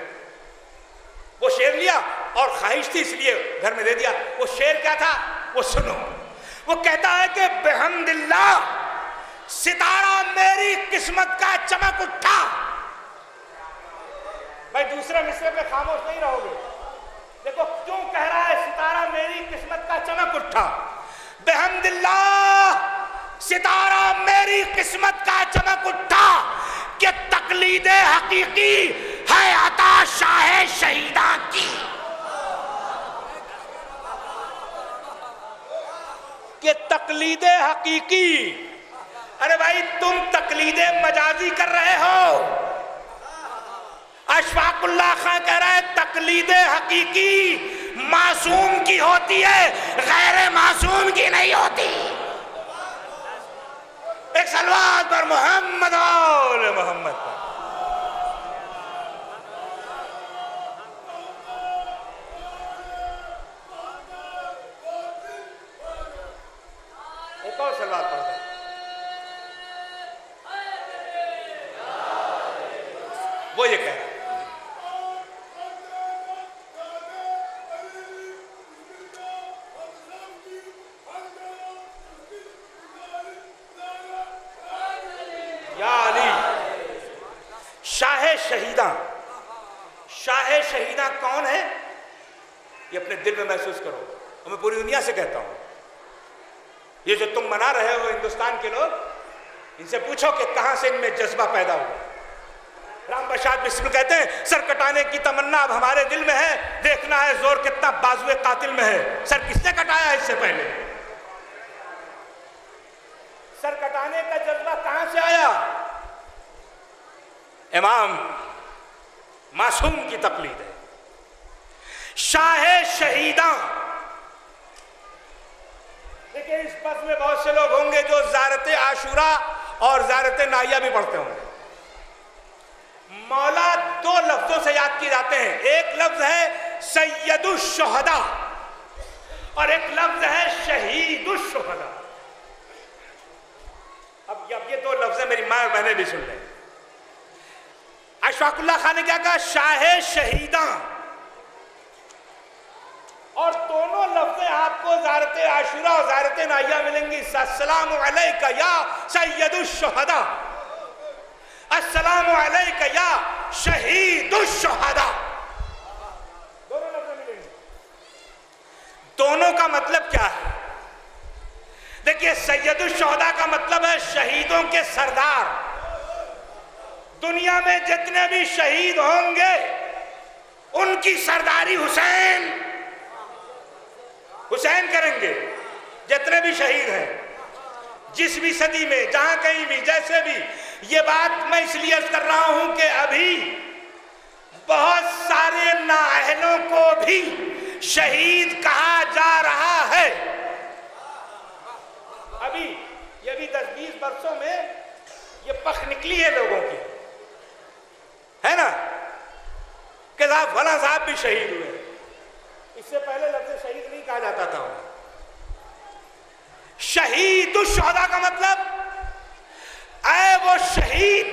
वो शेर लिया और ख्वाहिश थी इसलिए घर में दे दिया। वो शेर क्या था वो सुनो। वो कहता है कि बेहम्दिल्लाह सितारा मेरी किस्मत का चमक उठा। भाई दूसरे मिसरे पे खामोश नहीं रहोगे, देखो क्यों कह रहा है सितारा मेरी किस्मत का चमक उठा। बेहम्दिल्लाह सितारा मेरी किस्मत का चमक उठा कि तकलीदे हकीकी है अता शाह शहीदा की, कि तकलीदे हकीकी। अरे भाई तुम तकलीदे मजाजी कर रहे हो। अशफाकुल्ला खान कह रहा है तकलीदे हकीकी मासूम की होती है, गैर मासूम की नहीं होती। एक सलवात पर मोहम्मद और मोहम्मद पर। एक और सलवात पढ़ दो। वो ये कह रहा है शहीदा। शाह शहीदा कौन है ये अपने दिल में महसूस करो, और मैं पूरी दुनिया से कहता हूं, ये जो तुम मना रहे हो हिंदुस्तान के लोग, इनसे पूछो कि कहां से इनमें जज्बा पैदा हुआ। राम बशाद बिस्मिल कहते हैं सर कटाने की तमन्ना अब हमारे दिल में है, देखना है जोर कितना बाजुए कातिल में है। सर किसने कटाया इससे पहले? सर कटाने का जज्बा कहां से आया? इमाम मासूम की तकलीद है। शाह शहीदा। देखिए इस बस में बहुत से लोग होंगे जो ज़ारत आशूरा और ज़ारत नाहिया भी पढ़ते होंगे। मौला दो लफ्जों से याद किए जाते हैं, एक लफ्ज है सैयदुश शुहदा और एक लफ्ज है शहीदुश शुहदा। अब ये दो लफ्ज मेरी मां और बहनें भी सुन लें। अशफाकुल्ला खान ने क्या कहा? शाह शहीदा। और दोनों लफ्ज़ें आपको ज़ारत आशूरा और ज़ारत नाहिया मिलेंगी। अस्सलामु अलैका या सय्यदुश शुहदा, अस्सलामु अलैका या शहीदुश शुहदा, दोनों लफ्ज़ें मिलेंगे। दोनों का मतलब क्या है? देखिए सय्यदुश शुहदा का मतलब है शहीदों के सरदार। दुनिया में जितने भी शहीद होंगे उनकी सरदारी हुसैन करेंगे। जितने भी शहीद हैं, जिस भी सदी में, जहां कहीं भी, जैसे भी, ये बात मैं इसलिए कर रहा हूं कि अभी बहुत सारे नाअहलों को भी शहीद कहा जा रहा है। अभी ये भी 10-20 वर्षों में ये पख निकली है लोगों की, है ना, कि साहब फला साहब भी शहीद हुए। इससे पहले लफ्ज़ शहीद नहीं कहा जाता था उन्हें। शहीद शुहदा का मतलब, ऐ वो शहीद,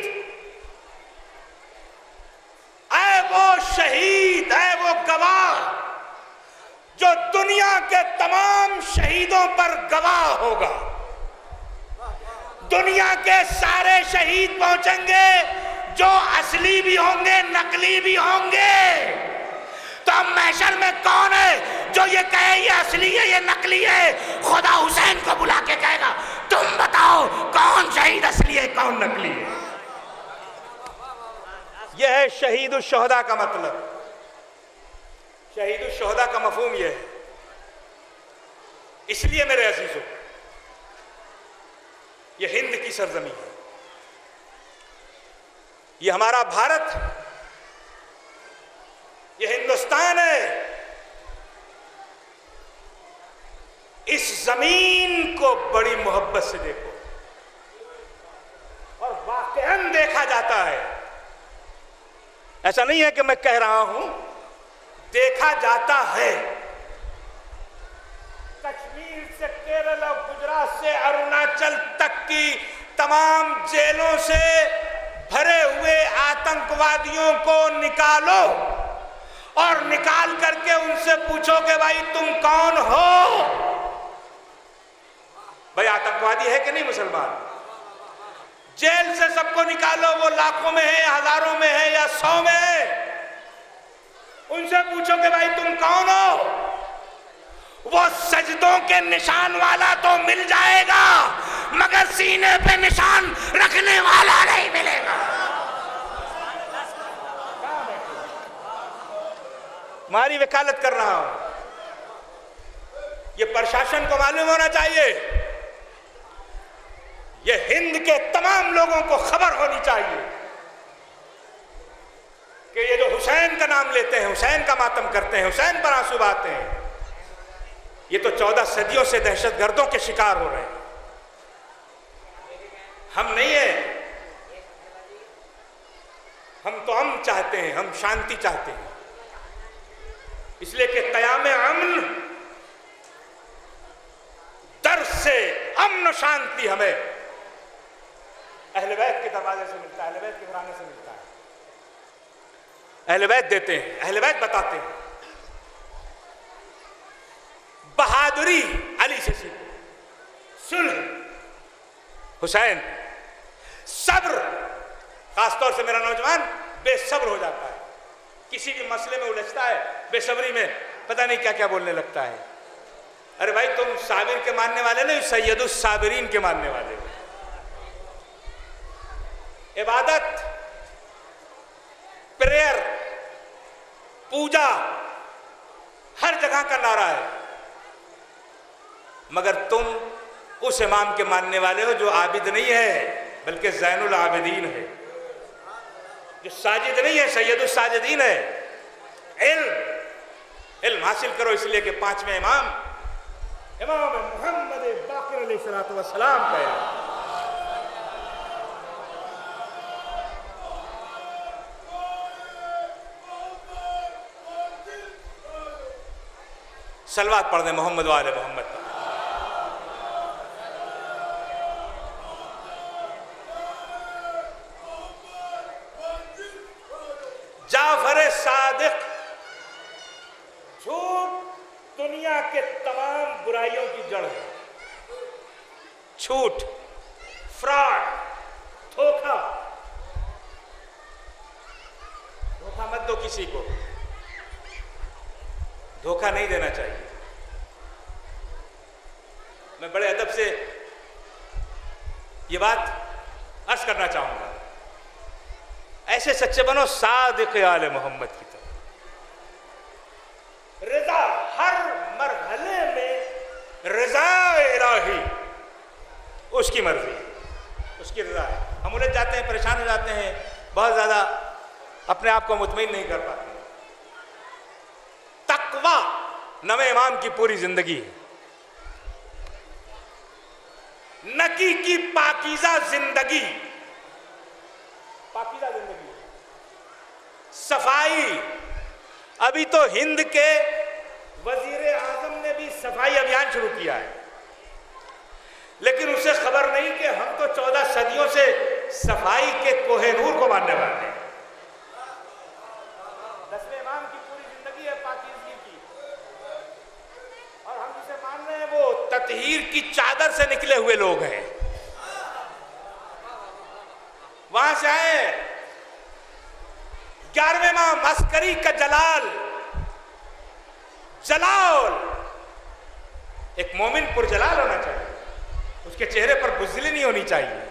ऐ वो शहीद, ऐ वो गवाह जो दुनिया के तमाम शहीदों पर गवाह होगा। दुनिया के सारे शहीद पहुंचेंगे, जो असली भी होंगे, नकली भी होंगे। तो अब महशर में कौन है जो ये कहे ये असली है, ये नकली है? खुदा हुसैन को बुला के कहेगा, तुम बताओ कौन शहीद असली है, कौन नकली है? यह है शहीद शुहदा का मतलब। शहीद शुहदा का मफहूम यह है। इसलिए मेरे अजीजों, ये हिंद की सरजमीन है, ये हमारा भारत, ये हिंदुस्तान है। इस जमीन को बड़ी मोहब्बत से देखो, और वाकईन देखा जाता है। ऐसा नहीं है कि मैं कह रहा हूं, देखा जाता है। कश्मीर से केरल और गुजरात से अरुणाचल तक की तमाम जेलों से भरे हुए आतंकवादियों को निकालो और निकाल करके उनसे पूछो कि भाई तुम कौन हो? भाई आतंकवादी है कि नहीं मुसलमान? जेल से सबको निकालो, वो लाखों में है, हजारों में है या 100 में है, उनसे पूछो कि भाई तुम कौन हो? वो सजदों के निशान वाला तो मिल जाएगा, मगर सीने पे निशान रखने वाला नहीं मिलेगा। तुम्हारी वकालत कर रहा हूं, ये प्रशासन को मालूम होना चाहिए, ये हिंद के तमाम लोगों को खबर होनी चाहिए कि ये जो हुसैन का नाम लेते हैं, हुसैन का मातम करते हैं, हुसैन पर आंसू बहाते हैं, ये तो 14 सदियों से दहशतगर्दों के शिकार हो रहे हैं। हम नहीं है, हम तो अमन चाहते हैं, हम शांति चाहते हैं। इसलिए कि क़याम अमन, दर से अमन शांति हमें अहले बैत के दरवाजे से मिलता है, अहले बैत के घराने से मिलता है। अहले बैत देते हैं, अहले बैत बताते हैं। बहादुरी अली से सीखो, सुलह हुसैन, सब्र। खासतौर से मेरा नौजवान बेसब्र हो जाता है, किसी भी मसले में उलझता है, बेसब्री में पता नहीं क्या क्या बोलने लगता है। अरे भाई तुम साबिर के मानने वाले नहीं, सैयदुस साबिरीन के मानने वाले हो। इबादत, प्रेयर, पूजा हर जगह का नारा है, मगर तुम उस इमाम के मानने वाले हो जो आबिद नहीं है बल्कि ज़ैनुल आबिदीन है, जो साजिद नहीं है, सैयदुस साजिदीन है। इल्म हासिल करो, इसलिए कि 5वें इमाम मोहम्मद बाक़िर अलैहिस्सलातु वस्सलाम का है। सलवात पढ़ दें मोहम्मद वाले मोहम्मद पर। जाफर सादिक, झूठ दुनिया के तमाम बुराइयों की जड़ है। झूठ, फ्रॉड, धोखा, धोखा मत दो किसी को, धोखा नहीं देना चाहिए। मैं बड़े अदब से ये बात अर्ज करना चाहूंगा, ऐसे सच्चे बनो सादिक आले मोहम्मद की तरह। उसकी मर्जी, उसकी रजा है। हम उलझ जाते हैं, परेशान हो जाते हैं, बहुत ज्यादा अपने आप को मुतमईन नहीं कर पाते। तकवा नवे इमाम की पूरी जिंदगी है। नकी की पाकीज़ा जिंदगी, पाकीज़ा जिंदगी, सफाई। अभी तो हिंद के वजीर आजम ने भी सफाई अभियान शुरू किया है, लेकिन उसे खबर नहीं कि हम तो 14 सदियों से सफाई के कोहिनूर को मानने वाले हैं। 10वें इमाम की पूरी जिंदगी है पाकीज़गी की, और हम जिसे मान रहे हैं वो ततहीर की चादर से निकले हुए लोग हैं। वहां से आए 11वें इमाम अस्करी का जलाल, जलाल। एक मोमिन पुरजलाल होना चाहिए, उसके चेहरे पर बुज़दिली नहीं होनी चाहिए,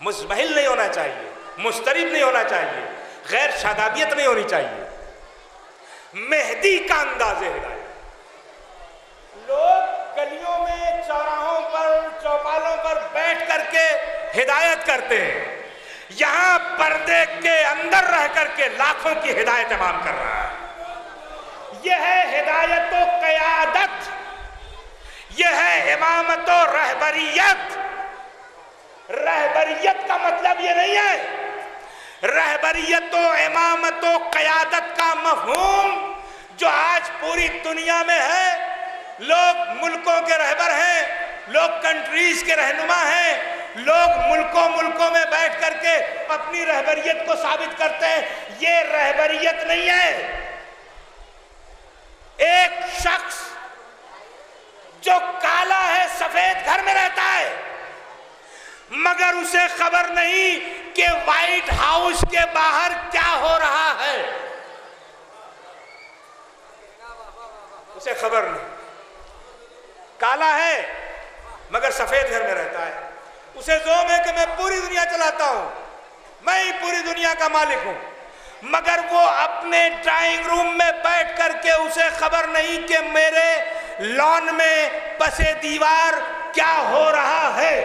मुज़महिल नहीं होना चाहिए, मुस्तरिब नहीं होना चाहिए, गैर शादाबियत नहीं होनी चाहिए। मेहदी का अंदाज़े हिदायत। लोग गलियों में, चौराहों पर, चौपालों पर बैठ करके हिदायत करते हैं, यहां पर्दे के अंदर रह करके लाखों की हिदायत इमाम कर रहा है। यह है हिदायत व क़यादत, यह है इमामत व रहबरियत। रहबरियत का मतलब यह नहीं है, रहबरियत व इमामत व क़यादत का मफ़हूम जो आज पूरी दुनिया में है। लोग मुल्कों के रहबर हैं, लोग कंट्रीज के रहनुमा हैं, लोग मुल्कों में बैठ करके अपनी रहबरियत को साबित करते हैं। ये रहबरियत नहीं है। एक शख्स जो काला है, सफेद घर में रहता है, मगर उसे खबर नहीं कि व्हाइट हाउस के बाहर क्या हो रहा है, उसे खबर नहीं। काला है मगर सफेद घर में रहता है, उसे ज़ोम है कि मैं पूरी दुनिया चलाता हूं, मैं ही पूरी दुनिया का मालिक हूं, मगर वो अपने ड्राइंग रूम में बैठ करके उसे खबर नहीं कि मेरे लॉन में पसे दीवार क्या हो रहा है।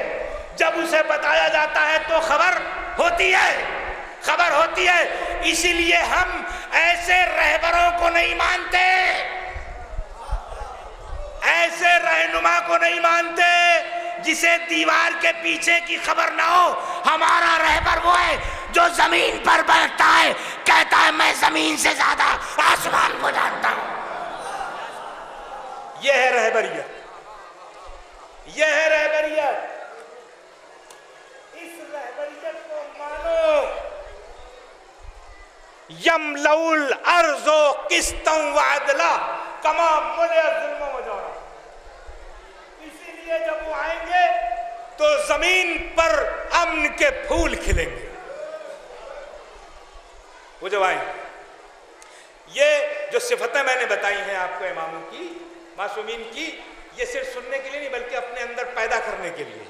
जब उसे बताया जाता है तो खबर होती है, खबर होती है। इसीलिए हम ऐसे रहबरों को नहीं मानते, ऐसे रहनुमा को नहीं मानते जिसे दीवार के पीछे की खबर ना हो। हमारा रहबर वो है जो जमीन पर बैठता है, कहता है मैं जमीन से ज्यादा आसमान को जानता हूं। यह है रहबरियत, यह है रहबरियत। इस रहबरियत को मानो। यमलउल अर्ज़ो किस्तों व अदला कमा मुले जुल्म व जौरा। इसीलिए जब वो आएंगे तो जमीन पर अमन के फूल खिलेंगे। वो जब आएंगे, ये जो सिफतें मैंने बताई हैं आपको इमामों की, मासूमीन की, ये सिर्फ सुनने के लिए नहीं बल्कि अपने अंदर पैदा करने के लिए।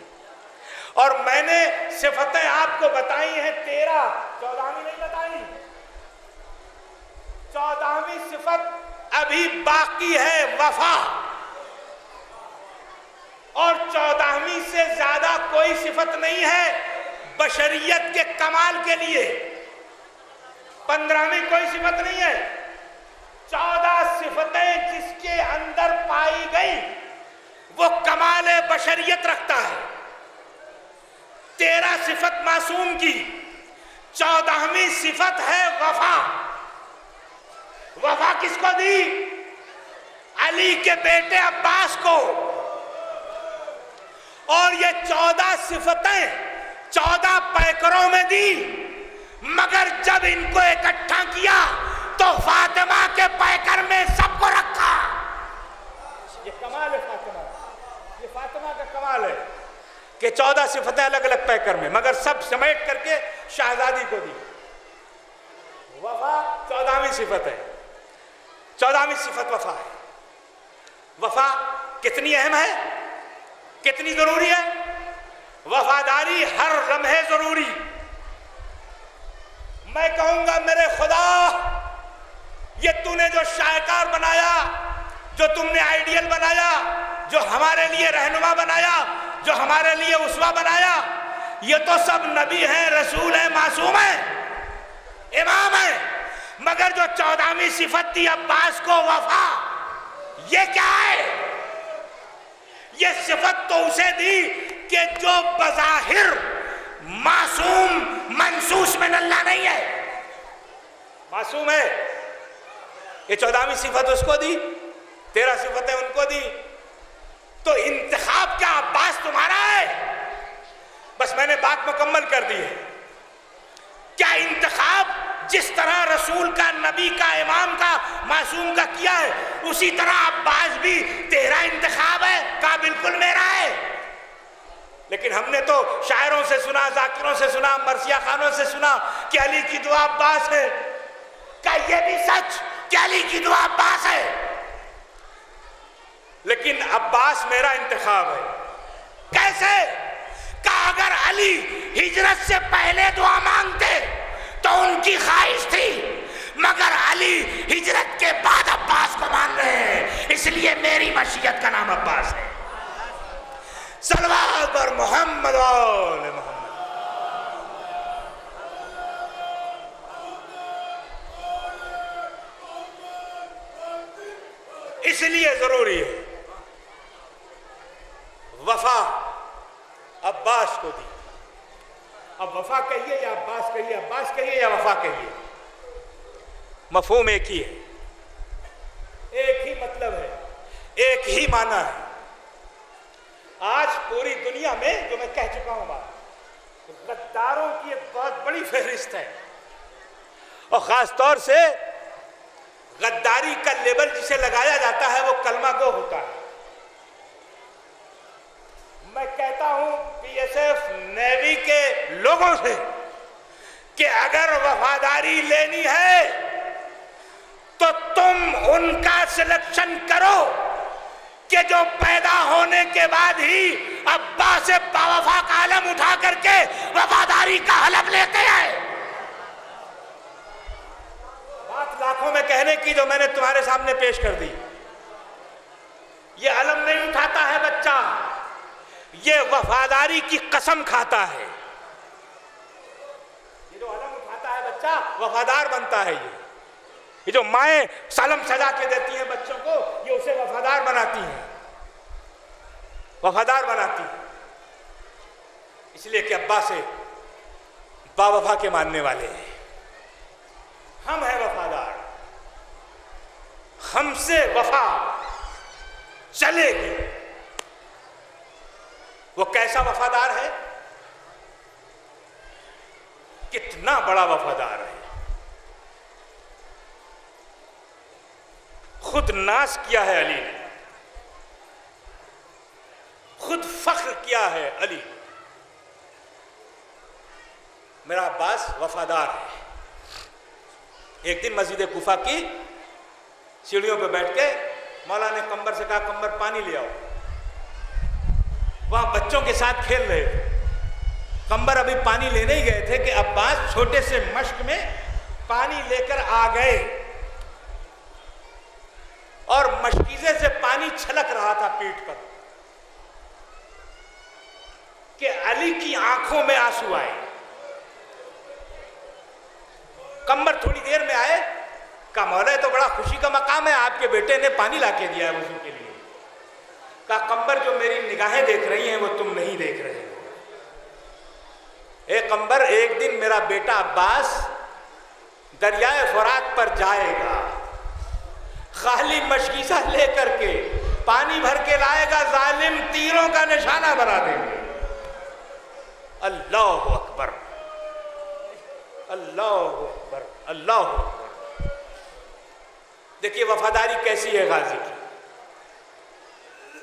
और मैंने सिफतें आपको बताई हैं 13, 14वीं नहीं बताई। 14वीं सिफत अभी बाकी है, वफा। और 14वीं से ज्यादा कोई सिफत नहीं है बशरियत के कमाल के लिए। 15वीं कोई सिफत नहीं है। 14 सिफतें जिसके अंदर पाई गई वो कमाल बशरियत रखता है। 13 सिफत मासूम की, 14वीं सिफत है वफा। वफा किसको दी? अली के बेटे अब्बास को। और ये 14 सिफतें 14 पैकरों में दी, मगर जब इनको इकट्ठा किया तो फातिमा के पैकर में सबको रखा। ये कमाल है फातिमा, ये फातिमा का कमाल है कि 14 सिफतें अलग अलग पैकर में, मगर सब समेट करके शहजादी को दी। वफा 14वीं सिफत है। 14वीं सिफत वफा है। वफा कितनी अहम है, कितनी जरूरी है? वफादारी हर लम्हे जरूरी। मैं कहूंगा मेरे खुदा, ये तूने जो शायकार बनाया, जो तुमने आइडियल बनाया, जो हमारे लिए रहनुमा बनाया, जो हमारे लिए उसवा बनाया, ये तो सब नबी हैं, रसूल हैं, मासूम हैं, इमाम हैं। मगर जो 14वीं सिफत थी अब्बास को, वफा, ये क्या है? ये सिफत तो उसे दी कि जो बज़ाहिर मासूम मंसूस में अल्लाह नहीं है, मासूम है। ये 14वीं सिफत उसको दी, 13 सिफतें उनको दी। तो इंतखाब क्या अब्बास तुम्हारा है? बस मैंने बात मुकम्मल कर दी है। क्या इंतखाब जिस तरह रसूल का, नबी का, इमाम का, मासूम का किया है, उसी तरह अब्बास भी तेरा इंतखाब है? का बिल्कुल मेरा है। लेकिन हमने तो शायरों से सुना, जाकिरों से सुना, मरसिया खानों से सुना कि अली की दुआ अब्बास है। क्या ये भी सच कि अली की दुआ अब्बास है? लेकिन अब्बास मेरा इंतखाब है। कैसे? का अगर अली हिजरत से पहले दुआ मांगते तो उनकी ख्वाहिश थी, मगर अली हिजरत के बाद अब्बास को मान रहे हैं, इसलिए मेरी मशीयत का नाम अब्बास है। सल्लल्लाहु अलैहि मोहम्मद वाले मोहम्मद। इसलिए जरूरी है वफा अब्बास को दी। अब वफा कहिए या अब्बास कहिए, अब्बास कहिए या वफा कहिए, मफहूम एक ही है, एक ही मतलब है, एक ही माना है। आज पूरी दुनिया में, जो मैं कह चुका हूं बात, गद्दारों की एक बहुत बड़ी फहरिस्त है, और खास तौर से गद्दारी का लेबल जिसे लगाया जाता है वो कलमा गो होता है। मैं कहता हूं बीएसएफ, नेवी के लोगों से कि अगर वफादारी लेनी है तो तुम उनका सिलेक्शन करो कि जो पैदा होने के बाद ही अब्बास से बावफा का आलम उठा करके वफादारी का हलफ लेते हैं। बात लाखों में कहने की जो मैंने तुम्हारे सामने पेश कर दी। ये अलम नहीं उठाता है बच्चा, ये वफादारी की कसम खाता है। ये जो अलम उठाता है बच्चा, वफादार बनता है। ये जो माएं सलम सजा के देती हैं बच्चों को, ये उसे वफादार बनाती हैं, वफादार बनाती हैं। इसलिए कि अब्बा से बावफा के मानने वाले हैं, हम हैं वफादार, हमसे वफा चलेगी। वो कैसा वफादार है, कितना बड़ा वफादार है। खुद नाश किया है अली ने, खुद फख्र किया है अली, मेरा अब्बास वफादार है। एक दिन मस्जिद कुफा की सीढ़ियों पर बैठ के मौला ने कंबर से कहा, कंबर पानी ले आओ। वहां बच्चों के साथ खेल रहे थे, कंबर अभी पानी लेने ही गए थे कि अब्बास छोटे से मश्क में पानी लेकर आ गए और मशकीजे से पानी छलक रहा था पीठ पर कि अली की आंखों में आंसू आए। कंबर थोड़ी देर में आए, कहा मौला तो बड़ा खुशी का मकाम है, आपके बेटे ने पानी लाके दिया है वजू के लिए। कहा कंबर जो मेरी निगाहें देख रही हैं वो तुम नहीं देख रहे हो। ए कंबर, एक दिन मेरा बेटा अब्बास दरियाए फुरात पर जाएगा, खाली मशकीसा लेकर के पानी भर के लाएगा, जालिम तीरों का निशाना बना देंगे। अल्लाह अकबर, अल्लाह अकबर, अल्लाह अकबर। देखिए वफादारी कैसी है गाजी की।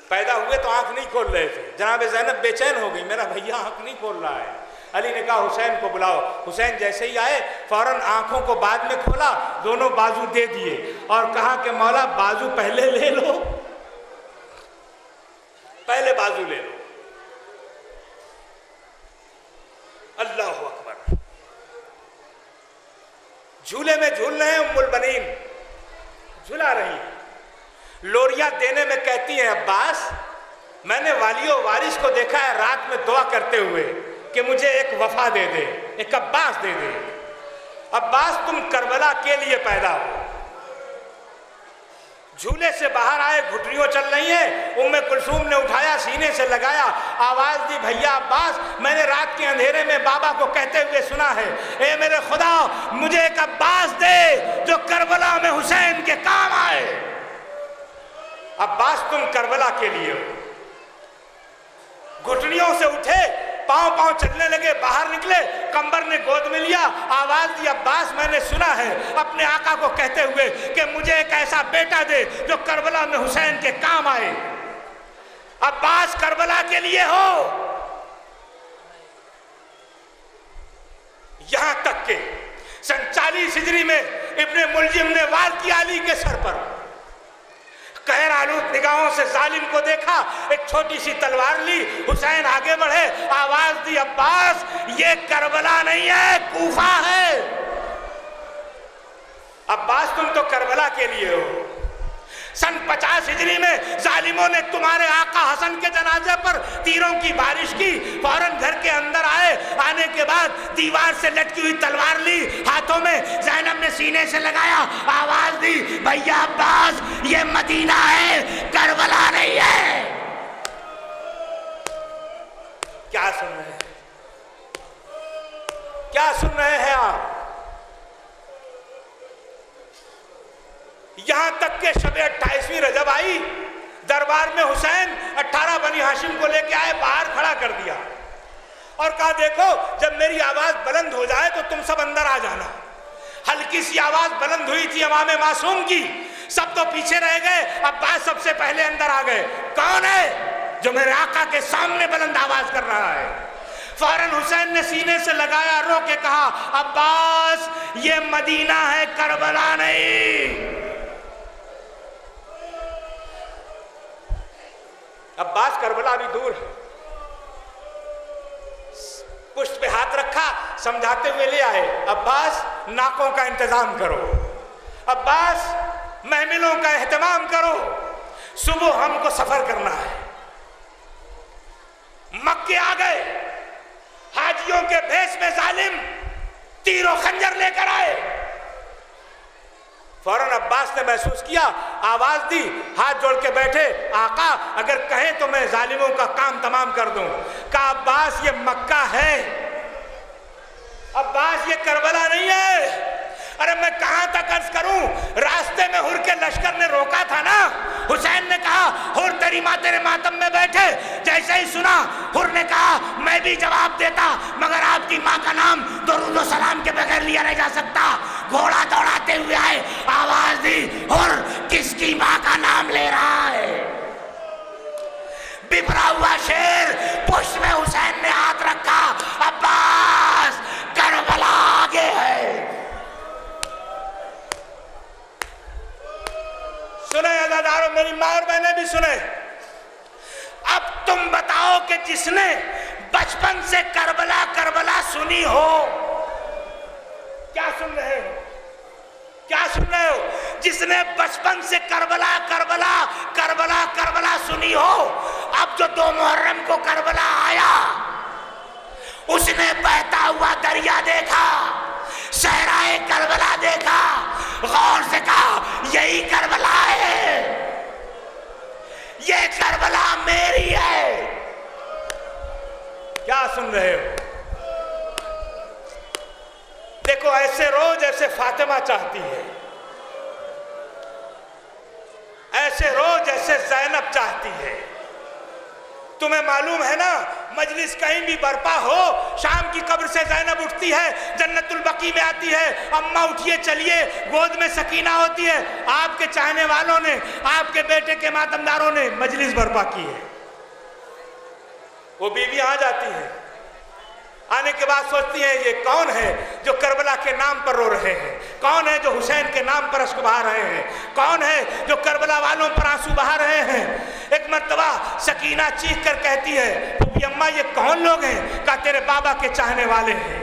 पैदा हुए तो आंख नहीं खोल रहे थे, जनाब ज़ैनब बेचैन हो गई, मेरा भैया आंख नहीं खोल रहा है। अली ने कहा हुसैन को बुलाओ। हुसैन जैसे ही आए फौरन आंखों को बाद में खोला, दोनों बाजू दे दिए और कहा कि मौला बाजू पहले ले लो, पहले बाजू ले लो। अल्लाह अकबर। झूले में झूल रहे हैं, उम्मुल बनीन झुला रही है, लोरिया देने में कहती है अब्बास मैंने वालियो वारिस को देखा है रात में दुआ करते हुए कि मुझे एक वफा दे दे, एक अब्बास दे दे। अब्बास तुम करबला के लिए पैदा हो। झूले से बाहर आए, घुटनियों चल रही हैं। उम्मे कुलसूम ने उठाया, सीने से लगाया, आवाज दी, भैया अब्बास, मैंने रात के अंधेरे में बाबा को कहते हुए सुना है, ए मेरे खुदा मुझे एक अब्बास दे जो करबला में हुसैन के काम आए। अब्बास तुम करबला के लिए हो। घुटनियों से उठे, पांव पांव चलने लगे, बाहर निकले, कंबर ने गोद में लिया, आवाज दी, अब्बास मैंने सुना है अपने आका को कहते हुए कि मुझे एक ऐसा बेटा दे जो करबला में हुसैन के काम आए। अब्बास करबला के लिए हो। यहां तक के सन 40 हिजरी में इब्ने मुलजिम ने वार किया अली के सर पर। कहर आलूद निगाहों से जालिम को देखा, एक छोटी सी तलवार ली, हुसैन आगे बढ़े, आवाज दी, अब्बास ये करबला नहीं है, कूफा है। अब्बास तुम तो करबला के लिए हो। सन 50 हिजरी में जालिमों ने तुम्हारे आका हसन के जनाजे पर तीरों की बारिश की। फौरन घर के अंदर आए, आने के बाद दीवार से लटकी हुई तलवार ली हाथों में, ज़ैनब ने सीने से लगाया, आवाज दी, भैया अब्बास ये मदीना है, करबला नहीं है। क्या सुन रहे हैं, क्या सुन रहे हैं आप? यहां तक के शबे 28वीं रजब आई, दरबार में हुसैन 18 बनी हाशिम को लेके आए, बाहर खड़ा कर दिया और कहा देखो जब मेरी आवाज बुलंद हो जाए तो तुम सब अंदर आ जाना। हल्की सी आवाज बुलंद हुई थी इमाम मासूम की, सब तो पीछे रह गए, अब्बास सबसे पहले अंदर आ गए। कौन है जो मेरे आका के सामने बुलंद आवाज कर रहा है? फौरन हुसैन ने सीने से लगाया, रो के कहा, अब्बास ये मदीना है, करबला नहीं। अब्बास करबला भी दूर है। पुष्ट पे हाथ रखा, समझाते हुए ले आए, अब्बास नाकों का इंतजाम करो, अब्बास महमिलों का एहतमाम करो, सुबह हमको सफर करना है। मक्के आ गए, हाजियों के भेष में जालिम तीरों खंजर लेकर आए। फौरन अब्बास ने महसूस किया, आवाज दी, हाथ जोड़ के बैठे, आका अगर कहें तो मैं जालिमों का काम तमाम कर दूं। कहा अब्बास ये मक्का है, अब्बास ये करबला नहीं है। अरे मैं कहां तक अर्ज करूं, रास्ते में हुर के लश्कर ने रोका था ना। हुसैन ने कहा हुर तेरी मां तेरे मातम में बैठे, जैसे ही सुना हुर ने कहा मैं भी जवाब देता, मगर आपकी मां का नाम दुरूद व सलाम के बगैर लिया नहीं जा सकता। घोड़ा दौड़ाते हुए आए, आवाज दी, हुर किसकी मां का नाम ले रहा है? बिफरा हुआ शेर, पुष्प में हुसैन ने हाथ रखा, अब्बास करबला आगे है। सुने अज़ादारों, मेरी मां और बहनें भी सुने। अब तुम बताओ कि जिसने बचपन से करबला करबला सुनी हो, क्या सुन रहे हो, क्या सुन रहे हो? जिसने बचपन से करबला करबला करबला करबला सुनी हो, अब जो 2 मुहर्रम को करबला आया, उसने बहता हुआ दरिया देखा, सहराए करबला देखा, गौर से कहा यही करबला है, ये करबला मेरी है। क्या सुन रहे हो? देखो ऐसे रोज ऐसे फातिमा चाहती है, ऐसे रोज ऐसे ज़ैनब चाहती है। तुम्हें मालूम है ना, मजलिस कहीं भी बर्पा हो, शाम की कब्र से ज़ैनब उठती है, जन्नतुल बकी में आती है, अम्मा उठिए चलिए, गोद में सकीना होती है। आपके चाहने वालों ने, आपके बेटे के मातमदारों ने मजलिस बर्पा की है। वो बीवी आ जाती है, आने के बाद सोचती है ये कौन है जो करबला के नाम पर रो रहे हैं, कौन है जो हुसैन के नाम पर अश्क बहा रहे हैं, कौन है जो करबला वालों पर आंसू बहा रहे हैं। एक मर्तबा सकीना चीख कर कहती है, फूफी अम्मा ये कौन लोग हैं? कहा तेरे बाबा के चाहने वाले हैं,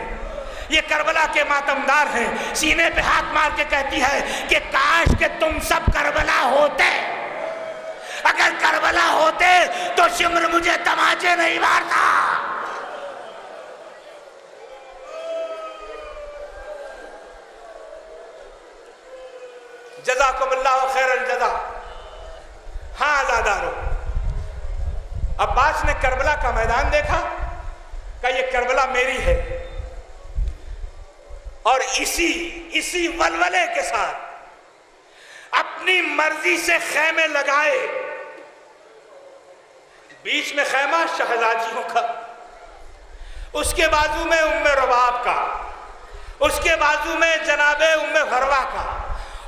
ये करबला के मातमदार हैं। सीने पे हाथ मार के कहती है कि काश के तुम सब करबला होते, अगर करबला होते तो शिमर मुझे तमाचे नहीं मारता। जज़ाकुमुल्लाहु खैरल जज़ा। हाँ आज़ादारो, अब्बास ने करबला का मैदान देखा, कहा ये करबला मेरी है, और इसी वलवले के साथ अपनी मर्जी से खैमे लगाए। बीच में खैमा शहजादियों का, उसके बाजू में उम्मे रबाब का, उसके बाजू में जनाबे उम्मे फरवा का,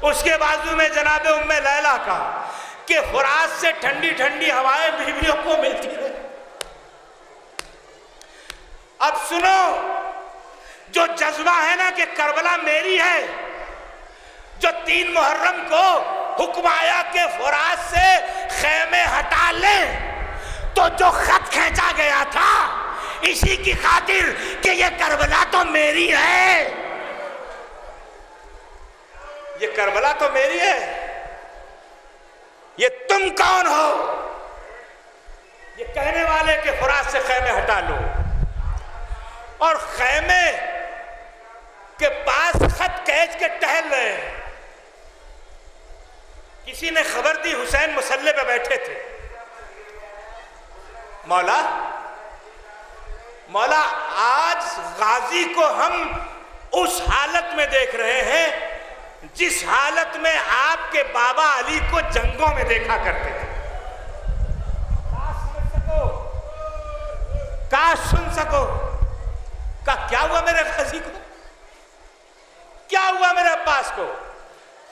उसके बाजू में जनाबे उम्मे लैला का, कि फुरात से ठंडी ठंडी हवाएं बीवियों को मिलती है। अब सुनो, जो जज्बा है ना कि करबला मेरी है, जो 3 मुहर्रम को हुक्म आया कि फुरात से खेमे हटा ले, तो जो खत खींचा गया था इसी की खातिर कि ये करबला तो मेरी है, ये करबला तो मेरी है, ये तुम कौन हो ये कहने वाले के फुरात से खेमे हटा लो। और खेमे के पास खत खींच के टहल रहे हैं। किसी ने खबर दी हुसैन मुसल्ले पे बैठे थे। मौला मौला आज गाजी को हम उस हालत में देख रहे हैं जिस हालत में आपके बाबा अली को जंगों में देखा करते थे। काश सुन सको का क्या हुआ मेरे गाजी को, क्या हुआ मेरे अब्बास को।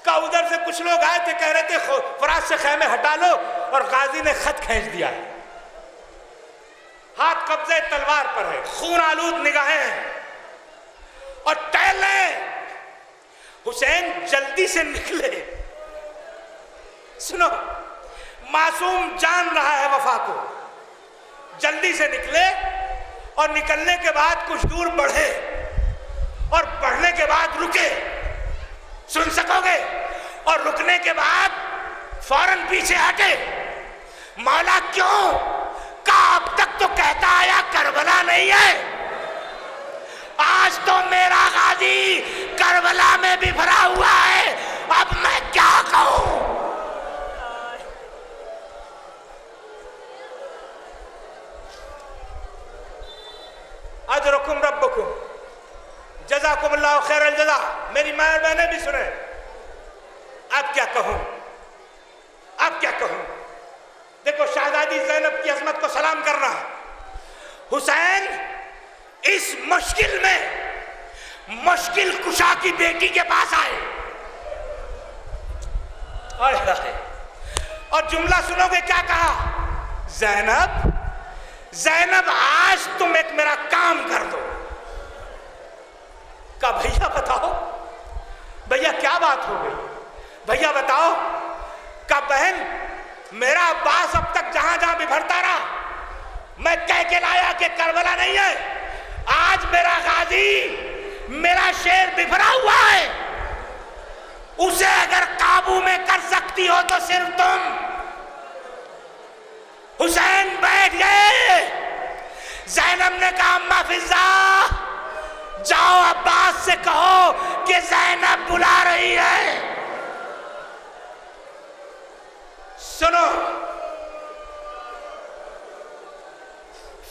का उधर से कुछ लोग आए थे, कह रहे थे फुरात से खेमे हटा लो, और गाजी ने खत खींच दिया है। हाथ कब्जे तलवार पर है, खून आलूद निगाहें हैं और टहल रहे। हुसैन जल्दी से निकले। सुनो, मासूम जान रहा है वफा को, जल्दी से निकले और निकलने के बाद कुछ दूर बढ़े और बढ़ने के बाद रुके। सुन सकोगे? और रुकने के बाद फौरन पीछे हटे। मौला क्यों? का अब तक तो कहता आया करबला नहीं है, आज तो मेरा गाजी करबला में बिफरा हुआ है, अब मैं क्या कहूं? अजरुकुम रब्बुकुम जज़ाकुमुल्लाहु खैरल जज़ा। मेरी माँ और बहनें भी सुने। अब क्या कहूं, अब क्या कहूं? देखो, शहजादी ज़ैनब की अज़मत को सलाम करना। हुसैन इस मुश्किल में मुश्किल कुशा की बेटी के पास आए और जुमला सुनोगे क्या कहा? ज़ैनब, ज़ैनब आज तुम एक मेरा काम कर दो। का भैया बताओ, भैया क्या बात हो गई? भैया बताओ। का बहन, मेरा अब्बास अब तक जहां जहां बिभरता रहा, मैं कह के लाया कि करबला नहीं है, आज मेरा गाजी, मेरा शेर बिफरा हुआ है, उसे अगर काबू में कर सकती हो तो सिर्फ तुम। हुसैन बैठ गए। ज़ैनब ने कहा, अम्मा फिजा, जाओ अब्बास से कहो कि ज़ैनब बुला रही है। सुनो,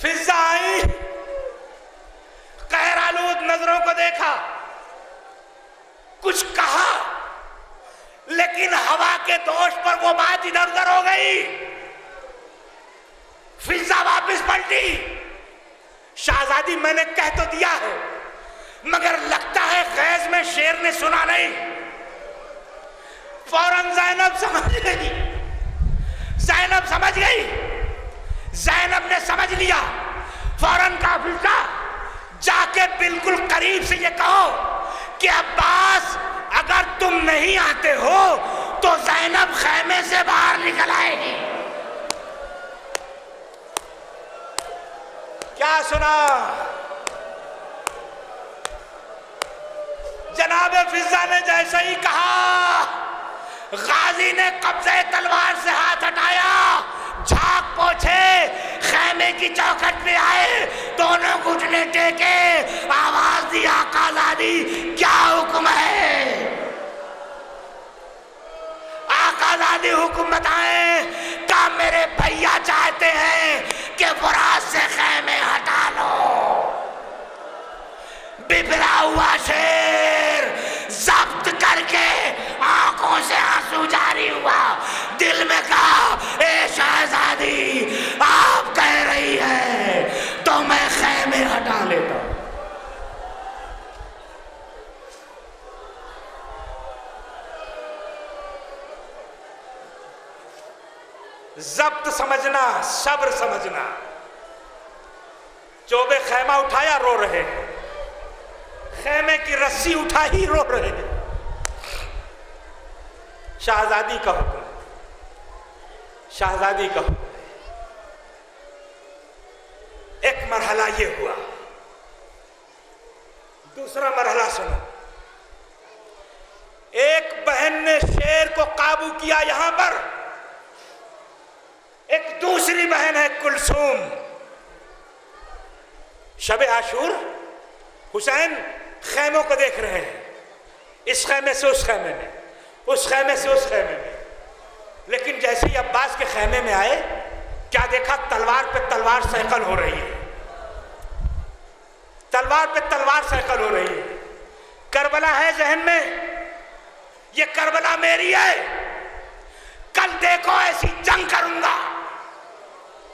फिजा आई, कहरालूद नजरों को देखा, कुछ कहा, लेकिन हवा के दोष पर वो बात इधर उधर हो गई। फिजा वापस पलटी। शहजादी, मैंने कह तो दिया है, मगर लगता है गैज में शेर ने सुना नहीं। फौरन ज़ैनब समझ गई, ज़ैनब समझ गई, ज़ैनब ने समझ लिया। फौरन कहा, फिजा, जाके बिल्कुल करीब से ये कहो कि अब्बास, अगर तुम नहीं आते हो तो ज़ैनब खैमे से बाहर निकल आएगी। क्या सुना? जनाबे फिजा ने जैसे ही कहा, गाजी ने कब्जे तलवार से हाथ हटाया उठे, खैमे की चौखट पे आए, दोनों घुटने टेके, आवाज दी, आका ज़ादी क्या हुक्म है? आका ज़ादी हुक्म बताएं। क्या मेरे भैया चाहते हैं कि फुरात से खैमे हटा लो? बिखरा हुआ शेर जब्त करके आंखों से आंसू जारी हुआ, दिल में कहा, ए शहजादी, आप कह रही है तो मैं खैमे हटा लेता हूं। जब्त समझना, सब्र समझना। चौबे खैमा उठाया, रो रहे हैं, खैमे की रस्सी उठा ही रो रहे हैं। शहजादी का हुक्म, शहजादी का हुक्म। एक मरहला ये हुआ, दूसरा मरहला सुनो। एक बहन ने शेर को काबू किया यहां पर, एक दूसरी बहन है कुलसूम। शबे आशूर हुसैन खैमों को देख रहे हैं, इस खैमे से उस खैमे में, उस खैमे से उस खैमे में। लेकिन जैसे ही अब्बास के खैमे में आए, क्या देखा? तलवार पे तलवार सैकल हो रही है, तलवार पे तलवार सैकल हो रही है। करबला है जहन में, ये करबला मेरी है। कल देखो ऐसी जंग करूंगा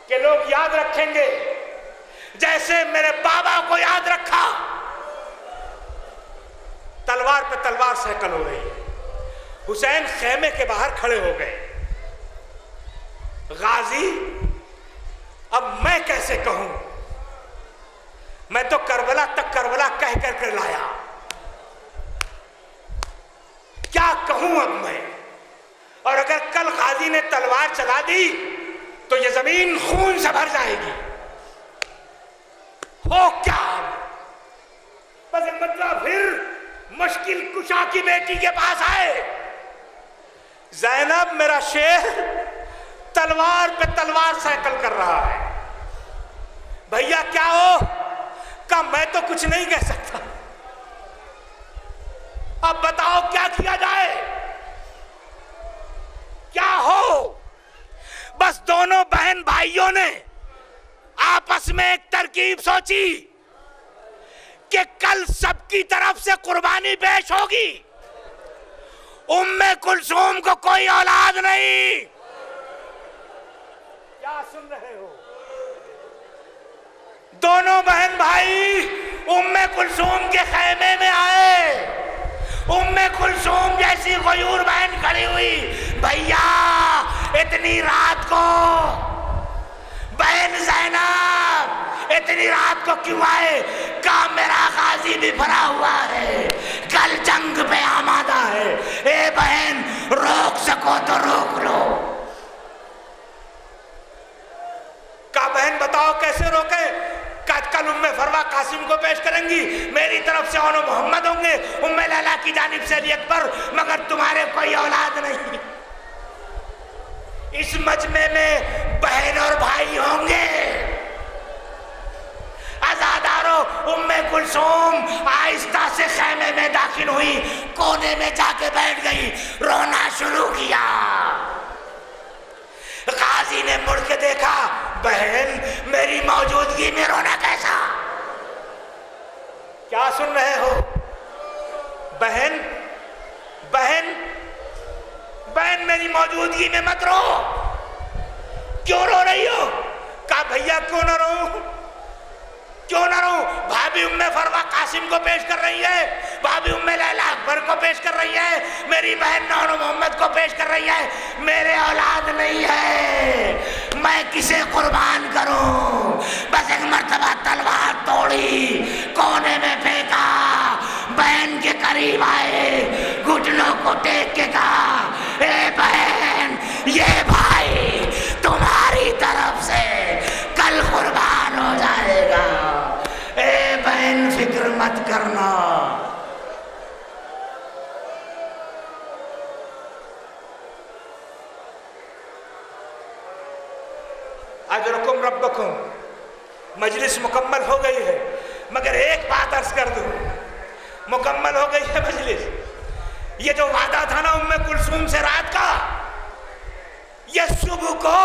कि लोग याद रखेंगे जैसे मेरे बाबा को याद रखा। तलवार पे तलवार सैकल हो रही है। हुसैन खेमे के बाहर खड़े हो गए। गाजी, अब मैं कैसे कहूं? मैं तो करबला तक करबला कह कर लाया, क्या कहूं अब मैं? और अगर कल गाजी ने तलवार चला दी तो ये जमीन खून से भर जाएगी। हो क्या? बस मतलब फिर मुश्किल कुशा की बेटी के पास आए। ज़ैनब मेरा शेर तलवार पे तलवार सैकल कर रहा है। भैया क्या हो? का मैं तो कुछ नहीं कह सकता। अब बताओ क्या किया जाए, क्या हो? बस दोनों बहन भाइयों ने आपस में एक तरकीब सोची कि कल सबकी तरफ से कुर्बानी पेश होगी। उम्मे कुलसूम को कोई औलाद नहीं। क्या सुन रहे हो? दोनों बहन भाई उम्मे कुलसूम के खैमे में आए। उम्मे कुलसूम जैसी गयूर बहन खड़ी हुई। भैया इतनी रात को, बहन ज़ैनब इतनी रात को क्यों आए? का मेरा गाजी भी भरा हुआ है, कल जंग पे आमादा है। ए बहन, रोक सको तो रोक लो। का बहन बताओ कैसे रोके? कल उम्मे फरवा कासिम को पेश करेंगी, मेरी तरफ से ओनो मोहम्मद होंगे, उम्मे लैला की जानिब से अली अकबर, मगर तुम्हारे कोई औलाद नहीं। इस मजमे में बहन और भाई होंगे। आजादारों, उम्मे कुलसूम आहिस्ता से खैमे में दाखिल हुई, कोने में जाके बैठ गई, रोना शुरू किया। गाजी ने मुड़ के देखा, बहन मेरी मौजूदगी में रोना कैसा? क्या सुन रहे हो? बहन बहन बहन मेरी मौजूदगी में मत रो। क्यों रो रही हो? का भैया क्यों ना रो, क्यों ना रो? भाभी उम्मे फरवा कासिम को पेश कर रही है, भाभी उम्मे लैला अकबर को पेश कर रही है, मेरी बहन नौनो मोहम्मद को पेश कर रही है। मेरे औलाद नहीं है, मैं किसे कुर्बान करूं? बस एक मर्तबा तलवार तोड़ी, कोने में फेंका, बहन के करीब आए, घुटनों को टेक के कहा, ए बहन, ये भाई तुम्हारी तरफ से कल कुर्बान हो जाएगा। ए बहन फिक्र मत करना। यस्तस्तगिरुकुम रब्बकुम, मजलिस मुकम्मल हो गई है, मगर एक बात अर्ज कर दूं, मुकम्मल हो गई है मजलिस, ये जो वादा था ना उम्मे कुलसूम से रात का, ये सुबह को